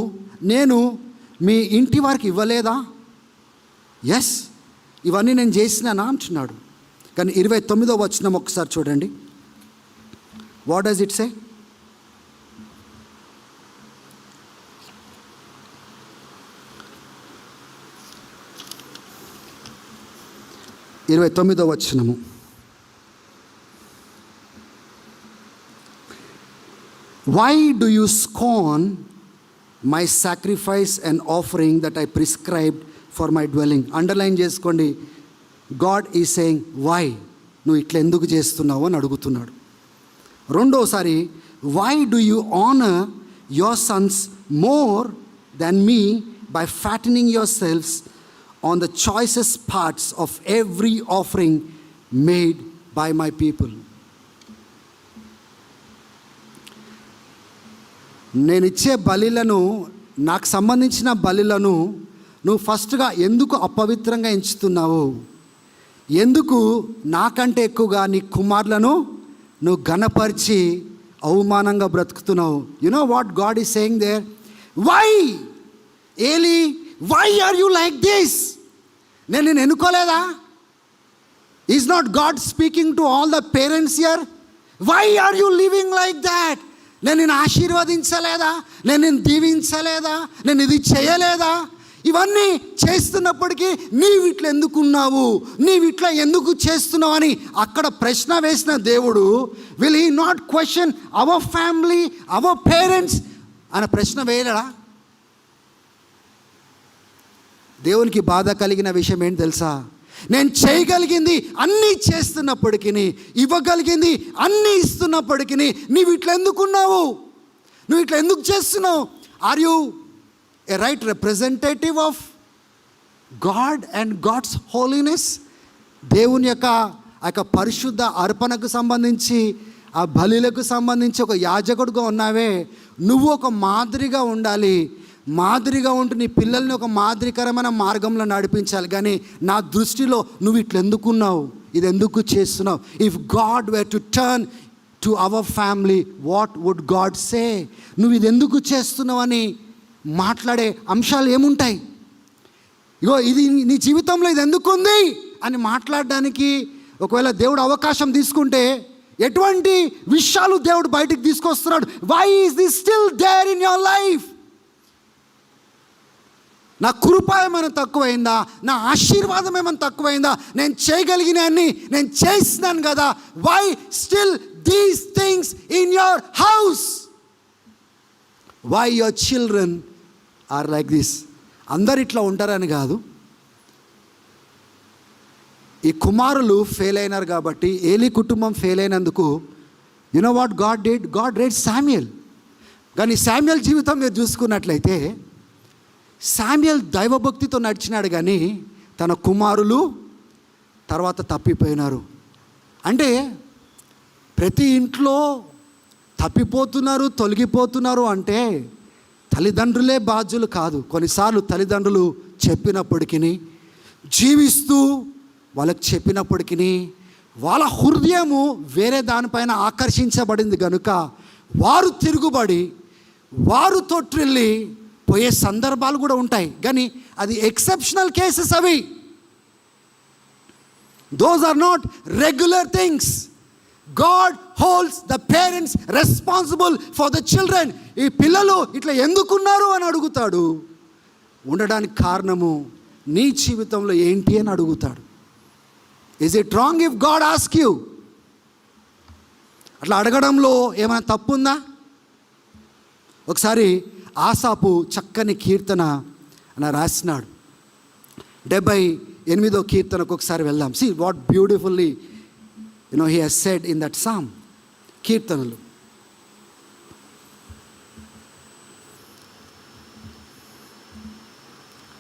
నేను మీ ఇంటి వారికి ఇవ్వలేదా? ఎస్, ఇవన్నీ నేను చేసినానా అంటున్నాడు. కానీ 29వ వచనం ఒకసారి చూడండి. What does it say? ఇరవై 29వ వచనము. Why do you scorn my sacrifice and offering that I prescribed for my dwelling? Underline చేసుకోండి. గాడ్ ఈజ్ సేయింగ్ వై, నువ్వు ఇట్లా ఎందుకు చేస్తున్నావు అని అడుగుతున్నాడు. రెండోసారి, why do you honour your sons more than me by fattening yourselves on the choicest parts of every offering made by my people? నేను ఇచ్చే బలిలను, నాకు సంబంధించిన బలిలను నువ్వు ఫస్ట్గా ఎందుకు అపవిత్రంగా ఎంచుతున్నావు? ఎందుకు నాకంటే ఎక్కువగా నీ కుమారులను నువ్వు ఘనపరిచి అవమానంగా బ్రతుకుతున్నావు? You know what God is saying there? Why Eli, why are you like this? నేను ఎన్నుకోలేదా? Is not God speaking to all the parents here? Why are you living like that? నేను నిన్ను ఆశీర్వదించలేదా? నేను నిన్ను దీవించలేదా? నేను ఇది చేయలేదా? ఇవన్నీ చేస్తున్నప్పటికీ నీవు ఇట్లా ఎందుకున్నావు, నీవు ఇట్లా ఎందుకు చేస్తున్నావు అని అక్కడ ప్రశ్న వేసిన దేవుడు, will he not question our family, our parents అనే ప్రశ్న వేయలేడా? దేవునికి బాధ కలిగిన విషయం ఏంటి తెలుసా? నేను చేయగలిగింది అన్నీ చేస్తున్నప్పటికీ, ఇవ్వగలిగింది అన్నీ ఇస్తున్నప్పటికీ నీవు ఇట్లా ఎందుకున్నావు? నువ్వు ఇట్లా ఎందుకు చేస్తున్నావు? Are you a right representative of God and God's holiness? దేవుని యొక్క పరిశుద్ధ అర్పణకు సంబంధించి, ఆ బలులకు సంబంధించి ఒక యాజకుడుగా ఉన్నావే, నువ్వు ఒక మాదిరిగా ఉండాలి. మాదిరిగా ఉంటూ నీ పిల్లల్ని ఒక మాదిరికరమైన మార్గంలో నడిపించాలి. కానీ నా దృష్టిలో నువ్వు ఇట్లా ఎందుకున్నావు, ఇది ఎందుకు చేస్తున్నావు? If God were to turn to our family, what would God say? నువ్వు ఇది ఎందుకు చేస్తున్నావు అని మాట్లాడే అంశాలు ఏముంటాయి? ఇగో ఇది నీ జీవితంలో ఇది ఎందుకుంది అని మాట్లాడడానికి ఒకవేళ దేవుడు అవకాశం తీసుకుంటే ఎటువంటి విషయాలు దేవుడు బయటికి తీసుకొస్తున్నాడు? Why is this still there in your life? నా కృప ఏమైనా తక్కువైందా? నా ఆశీర్వాదం ఏమైనా తక్కువైందా? నేను చేయగలిగిన అన్ని నేను చేస్తున్నాను కదా. Why still these things in your house? Why your children are like this? అందరు ఇట్లా ఉంటారని కాదు. ఈ కుమారులు ఫెయిల్ అయినారు కాబట్టి, ఏలీ కుటుంబం ఫెయిల్ అయినందుకు you know what God did? God raised Samuel. కానీ శామ్యుయల్ జీవితం మీరు చూసుకున్నట్లయితే, శామ్యుయల్ దైవభక్తితో నడిచినాడు, కానీ తన కుమారులు తర్వాత తప్పిపోయినారు. అంటే ప్రతి ఇంట్లో తప్పిపోతున్నారు, తొలగిపోతున్నారు అంటే తల్లిదండ్రులే బాధ్యులు కాదు. కొన్నిసార్లు తల్లిదండ్రులు చెప్పినప్పటికీ, జీవిస్తూ వాళ్ళకి చెప్పినప్పటికీ వాళ్ళ హృదయము వేరే దానిపైన ఆకర్షించబడింది కనుక వారు తిరుగుబడి, వారు తొట్టిల్లి పోయే సందర్భాలు కూడా ఉంటాయి. కానీ అది ఎక్సెప్షనల్ కేసెస్. అవి those are not regular things. God holds the parents responsible for the children. ఈ పిల్లలు ఇట్లా ఎందుకున్నారు అని అడుగుతాడు. ఉండడానికి కారణము నీ జీవితంలో ఏంటి అని అడుగుతాడు. Is it wrong if God ask you? అట్లా అడగడంలో ఏమైనా తప్పు ఉందా? ఒకసారి ఆసాపు చక్కని కీర్తన అని రాసినాడు. 78వ కీర్తనకు ఒకసారి వెళ్దాం. See what beautifully he has said in that psalm. కీర్తనలు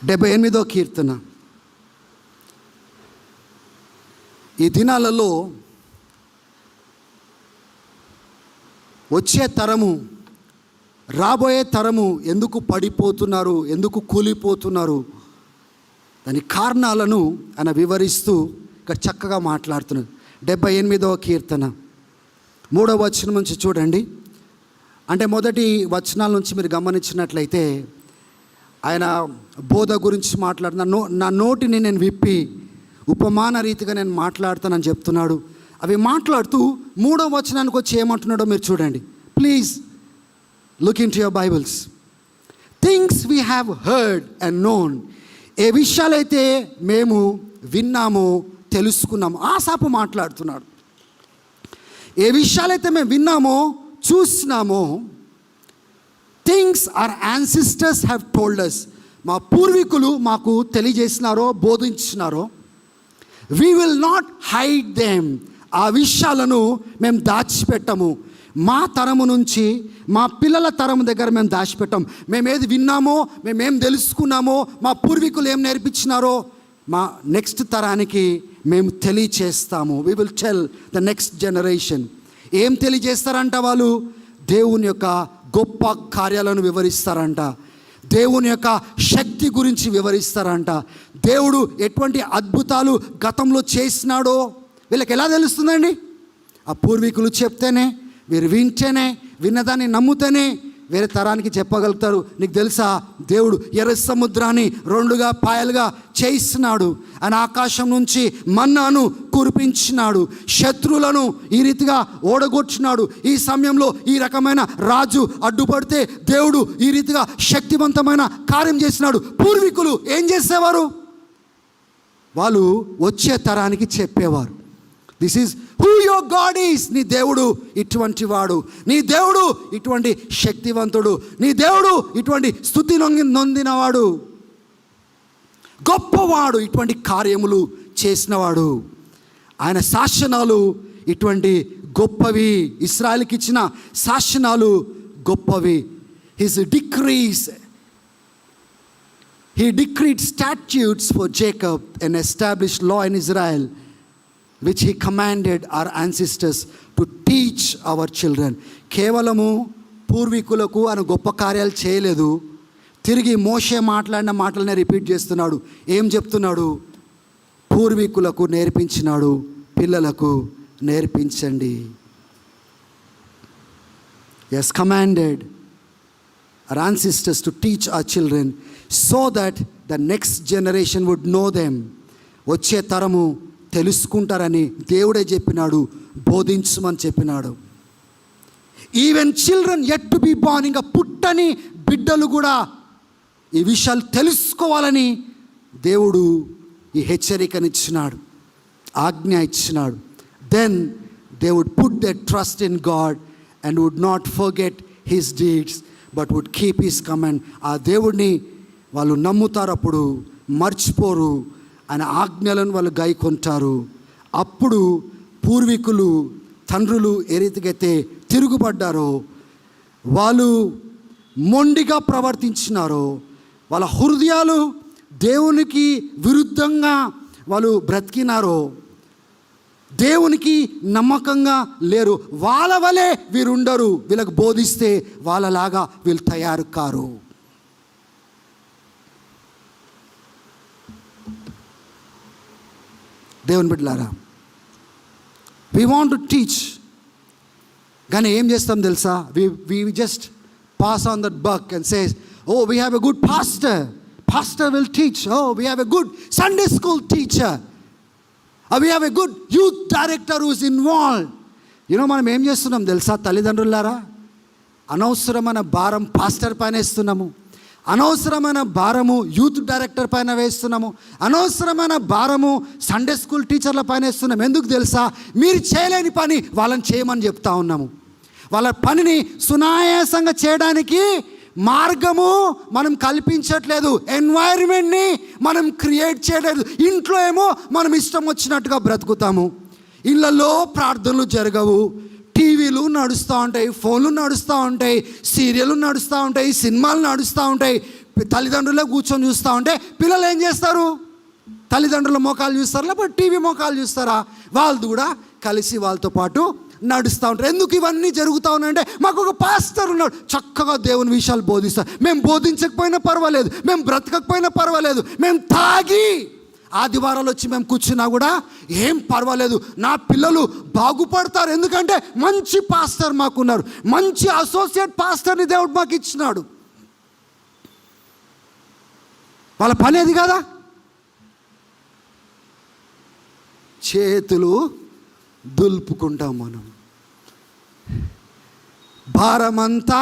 78వ కీర్తన. ఈ దినాలలో వచ్చే తరము, రాబోయే తరము ఎందుకు పడిపోతున్నారు, ఎందుకు కూలిపోతున్నారు, దాని కారణాలను ఆయన వివరిస్తూ ఇక్కడ చక్కగా మాట్లాడుతున్నారు. 78వ కీర్తన 3వ వచనం నుంచి చూడండి. అంటే మొదటి వచనాల నుంచి మీరు గమనించినట్లయితే ఆయన బోధ గురించి మాట్లాడుతున్నా. నా నోటిని నేను విప్పి ఉపమాన రీతిగా నేను మాట్లాడతానని చెప్తున్నాడు. అవి మాట్లాడుతూ 3వ వచనానికి వచ్చి ఏమంటున్నాడో మీరు చూడండి. Please look in to your Bibles. Things we have heard and known. ఏ విషయాలైతే మేము విన్నామో తెలుసుకున్నాము. ఆసాపు మాట్లాడుతున్నాడు. ఏ విషయాలైతే మేము విన్నామో చూసినామో, things our ancestors have told us. మా పూర్వీకులు మాకు తెలియజేసినారో బోధించినారో, we will not hide them. ఆ విషయాలను మేము దాచిపెట్టము. మా తరము నుంచి మా పిల్లల తరము దగ్గర మేము దాచిపెట్టాం. మేమేది విన్నామో, మేమేం తెలుసుకున్నామో, మా పూర్వీకులు ఏం నేర్పించినారో మా నెక్స్ట్ తరానికి మేము తెలియచేస్తాము. We will tell the next generation. ఏం తెలియజేస్తారంట వాళ్ళు? దేవుని యొక్క గొప్ప కార్యాలను వివరిస్తారంట. దేవుని యొక్క శక్తి గురించి వివరిస్తారంట. దేవుడు ఎటువంటి అద్భుతాలు గతంలో చేసినాడో వీళ్ళకి ఎలా తెలుస్తుందండి? ఆ పూర్వీకులు చెప్తేనే, వీరు వింటేనే, విన్నదాన్ని నమ్ముతేనే వేరే తరానికి చెప్పగలుగుతారు. నీకు తెలుసా, దేవుడు ఎర్ర సముద్రాన్ని రెండుగా పాయలుగా చేయిస్తున్నాడు. ఆయన ఆకాశం నుంచి మన్నాను కురిపించినాడు. శత్రువులను ఈ రీతిగా ఓడగొచ్చినాడు. ఈ సమయంలో ఈ రకమైన రాజు అడ్డుపడితే దేవుడు ఈ రీతిగా శక్తివంతమైన కార్యం చేసినాడు. పూర్వీకులు ఏం చేసేవారు? వాళ్ళు వచ్చే తరానికి చెప్పేవారు, this is who your God is. నీ దేవుడు ఇటువంటి వాడు, నీ దేవుడు ఇటువంటి శక్తివంతుడు, నీ దేవుడు ఇటువంటి స్తుతి నొందినవాడు, గొప్పవాడు, ఇటువంటి కార్యములు చేసినవాడు. ఆయన శాసనాలు ఇటువంటి గొప్పవి. ఇశ్రాయేలుకి ఇచ్చిన శాసనాలు గొప్పవి. His decrease, he decreed statutes for Jacob and established law in Israel, which he commanded our ancestors to teach our children. కేవలము పూర్వీకులకు ఆయన గొప్ప కార్యాలు చేయలేదు, తిరిగి మోషే మాట్లాడిన మాటలనే రిపీట్ చేస్తున్నాడు. ఏం చెప్తున్నాడు? పూర్వీకులకు నేర్పించినాడు, పిల్లలకు నేర్పించండి. Yes, commanded our ancestors to teach our children so that the next generation would know them. వచ్చే తరము తెలుసుకుంటారని దేవుడే చెప్పినాడు, బోధించమని చెప్పినాడు. Even children yet to be born, ఇంకా పుట్టని బిడ్డలు కూడా ఈ విషయాలు తెలుసుకోవాలని దేవుడు ఈ హెచ్చరికనిచ్చినాడు, ఆజ్ఞ ఇచ్చినాడు. Then they would put their trust in God and would not forget his deeds but would keep his command. ఆ దేవుడిని వాళ్ళు నమ్ముతారు, అప్పుడు మర్చిపోరు, ఆయన ఆజ్ఞలను వాళ్ళు గైకొంటారు. అప్పుడు పూర్వీకులు, తండ్రులు ఏ రీతికైతే తిరుగుబడ్డారో, వాళ్ళు మొండిగా ప్రవర్తించినారో, వాళ్ళ హృదయాలు దేవునికి విరుద్ధంగా వాళ్ళు బ్రతికినారో, దేవునికి నమ్మకంగా లేరు, వాళ్ళ వలె వీరుండరు. వీళ్ళకు బోధిస్తే వాళ్ళలాగా వీళ్ళు తయారు కారు. దేవుని బిడ్డలారా, వి వాంట్ టు టీచ్, కానీ ఏం చేస్తాం తెలుసా? We just pass on that buck and says, oh, we have a good pastor will teach. Oh, we have a good Sunday school teacher. We have a good youth director who is involved. మనం ఏం చేస్తున్నాం తెలుసా తల్లిదండ్రులారా? అనవసరమైన భారం పాస్టర్ పైన వేస్తున్నాము, అనవసరమైన భారము యూత్ డైరెక్టర్ పైన వేస్తున్నాము, అనవసరమైన భారము సండే స్కూల్ టీచర్ల పైన వేస్తున్నాము. ఎందుకు తెలుసా? మీరు చేయలేని పని వాళ్ళని చేయమని చెప్తా ఉన్నాము. వాళ్ళ పనిని సునాయాసంగా చేయడానికి మార్గము మనం కల్పించట్లేదు, ఎన్వైరన్మెంట్ని మనం క్రియేట్ చేయలేదు. ఇంట్లో ఏమో మనం ఇష్టం వచ్చినట్టుగా బ్రతుకుతాము, ఇళ్ళల్లో ప్రార్థనలు జరగవు, టీవీలు నడుస్తూ ఉంటాయి, ఫోన్లు నడుస్తూ ఉంటాయి, సీరియళ్ళు నడుస్తూ ఉంటాయి, సినిమాలు నడుస్తూ ఉంటాయి, తల్లిదండ్రులే కూర్చొని చూస్తూ ఉంటే పిల్లలు ఏం చేస్తారు? తల్లిదండ్రుల మోకాలు చూస్తారా, లేకపోతే టీవీ మోకాలు చూస్తారా? వాళ్ళు కూడా కలిసి వాళ్ళతో పాటు నడుస్తూ ఉంటారు. ఎందుకు ఇవన్నీ జరుగుతూ ఉన్నాయంటే, మాకు ఒక పాస్టర్ ఉన్నాడు, చక్కగా దేవుని విషయాలు బోధిస్తారు. మేము బోధించకపోయినా పర్వాలేదు, మేము బ్రతకకపోయినా పర్వాలేదు, మేము తాగి ఆదివారాలు వచ్చి మేము కూర్చున్నా కూడా ఏం పర్వాలేదు, నా పిల్లలు బాగుపడతారు, ఎందుకంటే మంచి పాస్టర్ మాకున్నారు, మంచి అసోసియేట్ పాస్టర్ని దేవుడు మాకు ఇచ్చినాడు. వాళ్ళ పని అది కదా. చేతులు దులుపుకుంటాం మనం, భారమంతా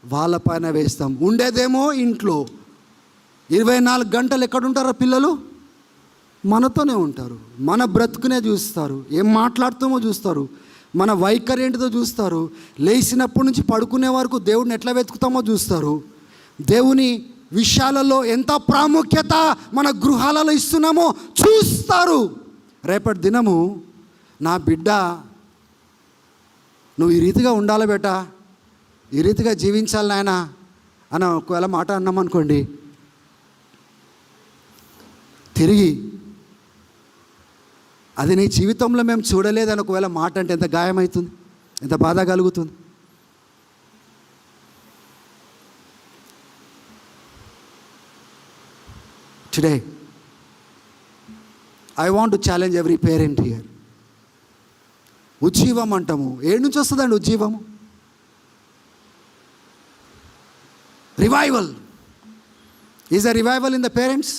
వాళ్ళ పైన వేస్తాం. ఉండేదేమో ఇంట్లో 24 గంటలు ఎక్కడుంటారో పిల్లలు? మనతోనే ఉంటారు, మన బ్రతుకునే చూస్తారు, ఏం మాట్లాడుతామో చూస్తారు, మన వైఖరి ఏంటిదో చూస్తారు, లేచినప్పటి నుంచి పడుకునే వరకు దేవుడిని ఎట్లా వెతుకుతామో చూస్తారు, దేవుని విషయాలలో ఎంత ప్రాముఖ్యత మన గృహాలలో ఇస్తున్నామో చూస్తారు. రేపటి దినము నా బిడ్డ నువ్వు ఈ రీతిగా ఉండాలి బేట, ఈ రీతిగా జీవించాలి నాయన అని ఒకవేళ మాట అన్నామనుకోండి, తిరిగి అది నీ జీవితంలో మేము చూడలేదని ఒకవేళ మాట అంటే ఎంత గాయమవుతుంది, ఎంత బాధ కలుగుతుంది. Today I want to challenge every parent here. ఉజ్జీవం అంటాము, ఏడు నుంచి వస్తుందండి ఉజ్జీవము? Revival. Is a revival in the parents?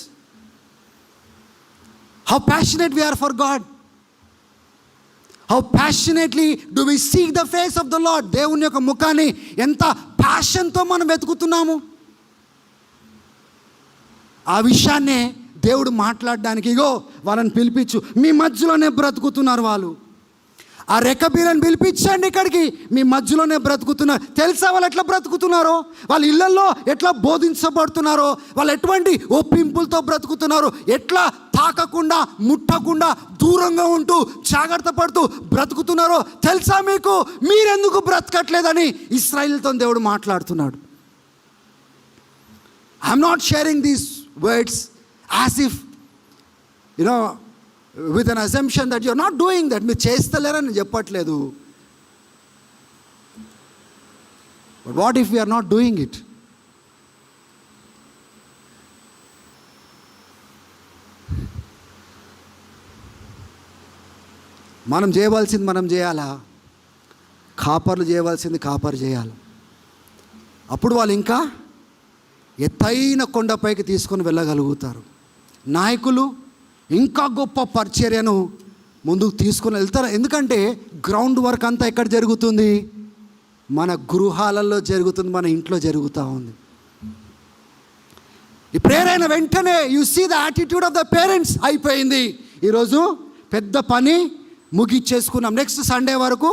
How passionate we are for God. How passionately do we seek the face of the Lord. దేవుని యొక్క ముఖాన్ని ఎంత ప్యాషన్తో మనం వెతుకుతున్నాము. ఆ విషయాన్నే దేవుడు మాట్లాడడానికి, ఇగో వాళ్ళని పిలిపించు, మీ మధ్యలోనే బ్రతుకుతున్నారు వాళ్ళు. ఆ రెక్కబీలను పిలిపించండి ఇక్కడికి, మీ మధ్యలోనే బ్రతుకుతున్నారు. తెలుసా వాళ్ళు ఎట్లా బ్రతుకుతున్నారో, వాళ్ళ ఇళ్లలో ఎట్లా బోధించబడుతున్నారో, వాళ్ళు ఎటువంటి ఒప్పింపులతో బ్రతుకుతున్నారో, ఎట్లా తాకకుండా ముట్టకుండా దూరంగా ఉంటూ జాగ్రత్త పడుతూ బ్రతుకుతున్నారో తెలుసా మీకు? మీరెందుకు బ్రతకట్లేదని ఇశ్రాయేలుతో దేవుడు మాట్లాడుతున్నాడు. I'm not sharing these words as if with an assumption that you're not doing that. మీరు చేస్తలేరని చెప్పట్లేదు. But what if we are not doing it? మనం చేయవలసింది మనం చేయాలా? కాపర్లు చేయవలసింది కాపర్ చేయాలి. అప్పుడు వాళ్ళు ఇంకా ఎత్తైన కొండపైకి తీసుకొని వెళ్ళగలుగుతారు. నాయకులు ఇంకా గొప్ప పరిచర్యను ముందుకు తీసుకొని వెళ్తారు. ఎందుకంటే గ్రౌండ్ వర్క్ అంతా ఎక్కడ జరుగుతుంది? మన గృహాలలో జరుగుతుంది, మన ఇంట్లో జరుగుతూ ఉంది. ఈ ప్రేయర్ అయిన వెంటనే you see the attitude of the parents. అయిపోయింది, ఈరోజు పెద్ద పని ముగిచ్చేసుకున్నాం, నెక్స్ట్ సండే వరకు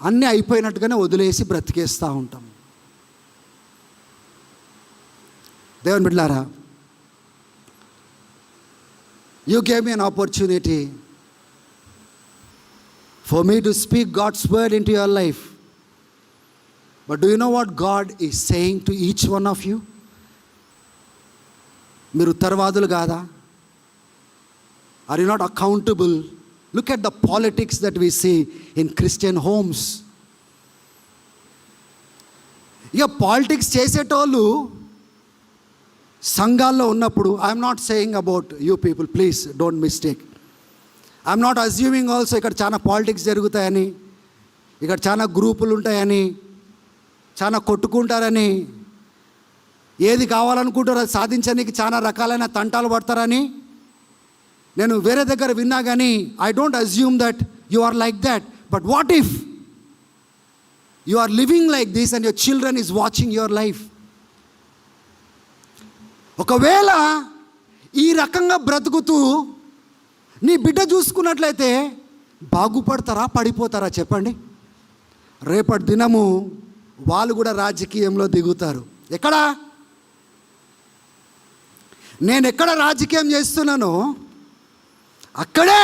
అన్నీ అయిపోయినట్టుగానే వదిలేసి బ్రతికేస్తూ ఉంటాం. దేవుని బిడ్డలారా, you gave me an opportunity for me to speak God's word into your life. But do you know what God is saying to each one of you? మీరు ఉత్తరవాదులు కాదా? Are you not accountable? Look at the politics that we see in Christian homes. ఇక పాలిటిక్స్ చేసేటోళ్ళు సంఘాల్లో ఉన్నప్పుడు, I'm not saying about you people, please don't mistake. I'm not assuming also ఇక్కడ చాలా పాలిటిక్స్ జరుగుతాయని, ఇక్కడ చాలా గ్రూపులు ఉంటాయని, చాలా కొట్టుకుంటారని, ఏది కావాలనుకుంటారో అది సాధించడానికి చాలా రకాలైన తంటాలు పడతారని నేను వేరే దగ్గర విన్నా. కానీ I don't assume that you are like that. But what if you are living like this and your children is watching your life? ఒకవేళ ఈ రకంగా బ్రతుకుతూ నీ బిడ్డ చూసుకున్నట్లయితే బాగుపడతారా, పడిపోతారా చెప్పండి? రేపటి దినము వాళ్ళు కూడా రాజకీయంలో దిగుతారు. ఎక్కడ? నేను ఎక్కడ రాజకీయం చేస్తున్నానో అక్కడే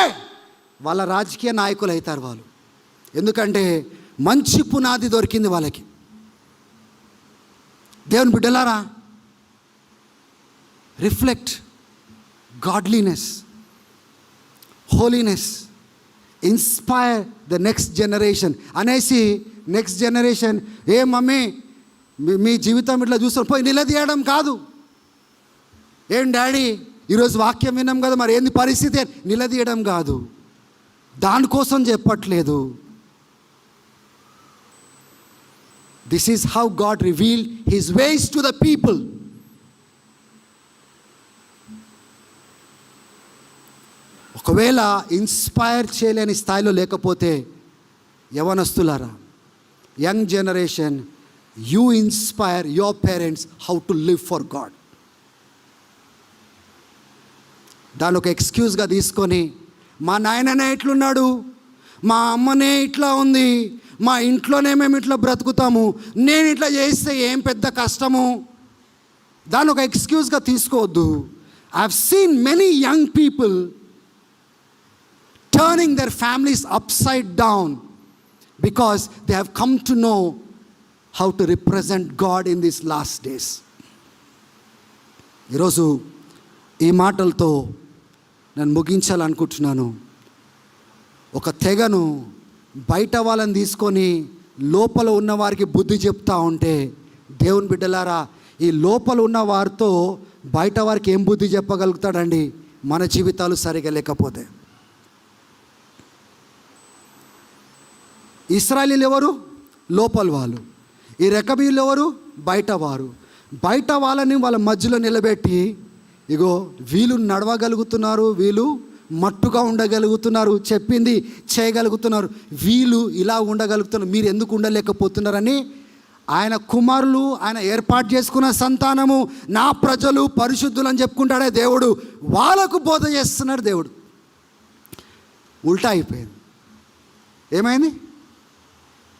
వాళ్ళ రాజకీయ నాయకులు అవుతారు వాళ్ళు. ఎందుకంటే మంచి పునాది దొరికింది వాళ్ళకి. దేవుని బిడ్డలారా, reflect godliness, holiness, inspire the next generation అనేసి, నెక్స్ట్ జనరేషన్ ఏ మమ్మీ మీ జీవితం ఇట్లా చూస్తాం పోయి నిలదీయడం కాదు. ఏం డాడీ ఈరోజు వాక్యం విన్నాం కదా, మరి ఏంది పరిస్థితి నిలదీయడం కాదు. దానికోసం చెప్పట్లేదు. This is how God reveal his ways to the people. ఒకవేళ ఇన్స్పైర్ చేయలేని స్థాయిలో లేకపోతే, యవనస్తులారా, young generation, you inspire your parents how to live for God. దాని ఒక ఎక్స్క్యూజ్గా తీసుకొని, మా నాయననే ఇట్లున్నాడు, మా అమ్మనే ఇట్లా ఉంది, మా ఇంట్లోనే మేము ఇట్లా బ్రతుకుతాము, నేను ఇట్లా చేస్తే ఏం పెద్ద కష్టము, దాని ఒక ఎక్స్క్యూజ్గా తీసుకోవద్దు. I have seen many young people turning their families upside down because they have come to know how to represent God in these last days. ఈరోజు ఈ మాటలతో నేను ముగించాలనుకుంటున్నాను. ఒక తెగను బయట వాళ్ళని తీసుకొని లోపల ఉన్న వారికి బుద్ధి చెప్తా ఉంటే, దేవుని బిడ్డలారా, ఈ లోపల ఉన్న వారితో బయట వారికి ఏం బుద్ధి చెప్పగలుగుతాడండి మన జీవితాలు సరిగా లేకపోతే? ఇశ్రాయేలీయులు ఎవరు? లోపల వాళ్ళు. ఈ రెకబీయులు ఎవరు? బయట వారు. బయట వాళ్ళని వాళ్ళ మధ్యలో నిలబెట్టి, ఇగో వీళ్ళు నడవగలుగుతున్నారు, వీళ్ళు మట్టుగా ఉండగలుగుతున్నారు, చెప్పింది చేయగలుగుతున్నారు, వీళ్ళు ఇలా ఉండగలుగుతున్నారు, మీరు ఎందుకు ఉండలేకపోతున్నారని ఆయన కుమారులు, ఆయన ఏర్పాటు చేసుకున్న సంతానము, నా ప్రజలు పరిశుద్ధులు అని చెప్పుకుంటాడే దేవుడు, వాళ్ళకు బోధ చేస్తున్నాడు దేవుడు. ఉల్టా అయిపోయింది. ఏమైంది?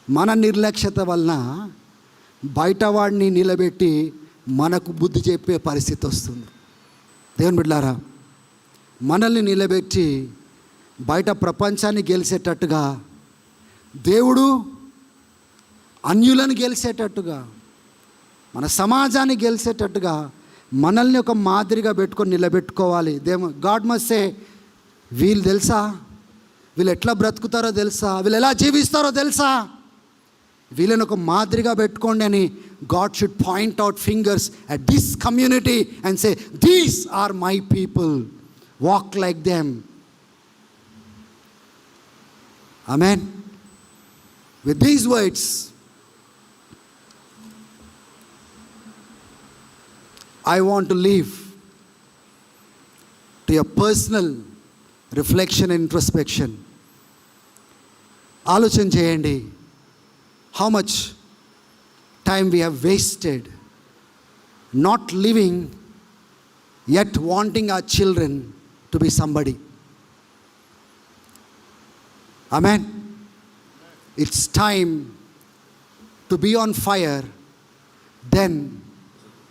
మన నిర్లక్ష్యత వలన బయటవాడిని నిలబెట్టి మనకు బుద్ధి చెప్పే పరిస్థితి వస్తుంది. దేవుని బిడ్డలారా, మనల్ని నిలబెట్టి బయట ప్రపంచాన్ని గెలిచేటట్టుగా, దేవుడు అన్యులను గెలిచేటట్టుగా, మన సమాజాన్ని గెలిచేటట్టుగా మనల్ని ఒక మాదిరిగా పెట్టుకొని నిలబెట్టుకోవాలి. గాడ్ మస్ట్ సే, వీళ్ళు తెలుసా, వీళ్ళు ఎట్లా బ్రతుకుతారో తెలుసా, వీళ్ళు ఎలా జీవిస్తారో తెలుసా, వీళ్ళని ఒక మాదిరిగా పెట్టుకోండి అని God should point out fingers at this community and say, these are my people, walk like them. Amen. With these words I want to leave to your personal reflection and introspection. ఆలోచన చేయండి, how much time we have wasted not living yet wanting our children to be somebody. Amen. It's time to be on fire, then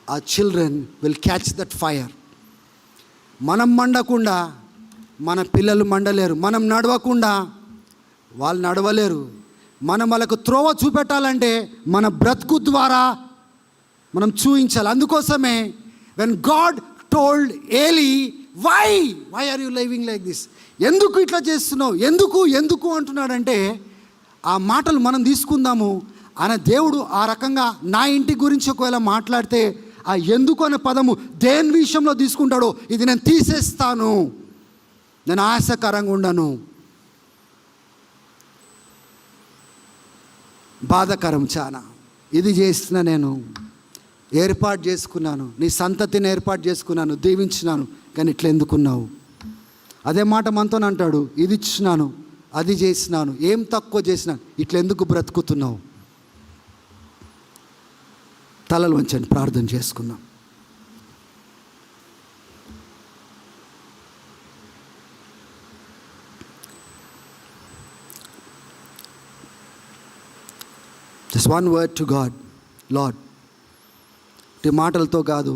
our children will catch that fire. మనం మండకుండా మన పిల్లలు మండలేరు, మనం నడవకుండా వాళ్ళు నడవలేరు. మనం వాళ్ళకు త్రోవ చూపెట్టాలంటే మన బ్రతుకు ద్వారా మనం చూపించాలి. అందుకోసమే when God told Eli, why are you living like this, ఎందుకు ఇట్లా చేస్తున్నావు, ఎందుకు అంటున్నాడంటే, ఆ మాటలు మనం తీసుకుందాము. ఆయన దేవుడు ఆ రకంగా నా ఇంటి గురించి ఒకవేళ మాట్లాడితే ఆ ఎందుకు అనే పదము దేని విషయంలో తీసుకుంటాడో, ఇది నేను తీసేస్తాను, నేను ఆశకరంగా ఉండను, బాధకరం చాలా, ఇది చేసిన, నేను ఏర్పాటు చేసుకున్నాను, నీ సంతతిని ఏర్పాటు చేసుకున్నాను, దీవించినాను, కానీ ఇట్లా ఎందుకున్నావు? అదే మాట మనతో అంటాడు, ఇది ఇచ్చినాను, అది చేసినాను, ఏం తక్కువ చేసినాను, ఇట్లా ఎందుకు బ్రతుకుతున్నావు? తలలు వంచండి, ప్రార్థన చేసుకుందాం. Just one word to God. Lord, ఈ మాటలతో కాదు,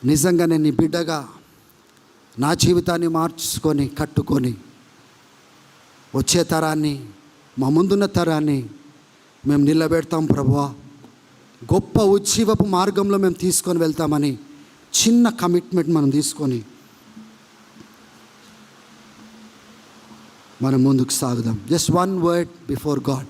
నిజంగా నేను నీ బిడ్డగా నా జీవితాన్ని మార్చుకొని కట్టుకొని వచ్చే తరాన్ని, మా ముందున్న తరాన్ని మేము నిలబెడతాం ప్రభువా, గొప్ప ఉజ్జీవపు మార్గంలో మేము తీసుకొని వెళ్తామని చిన్న కమిట్మెంట్ మనం తీసుకొని మనం ముందుకు సాగుదాం. Just one word before God.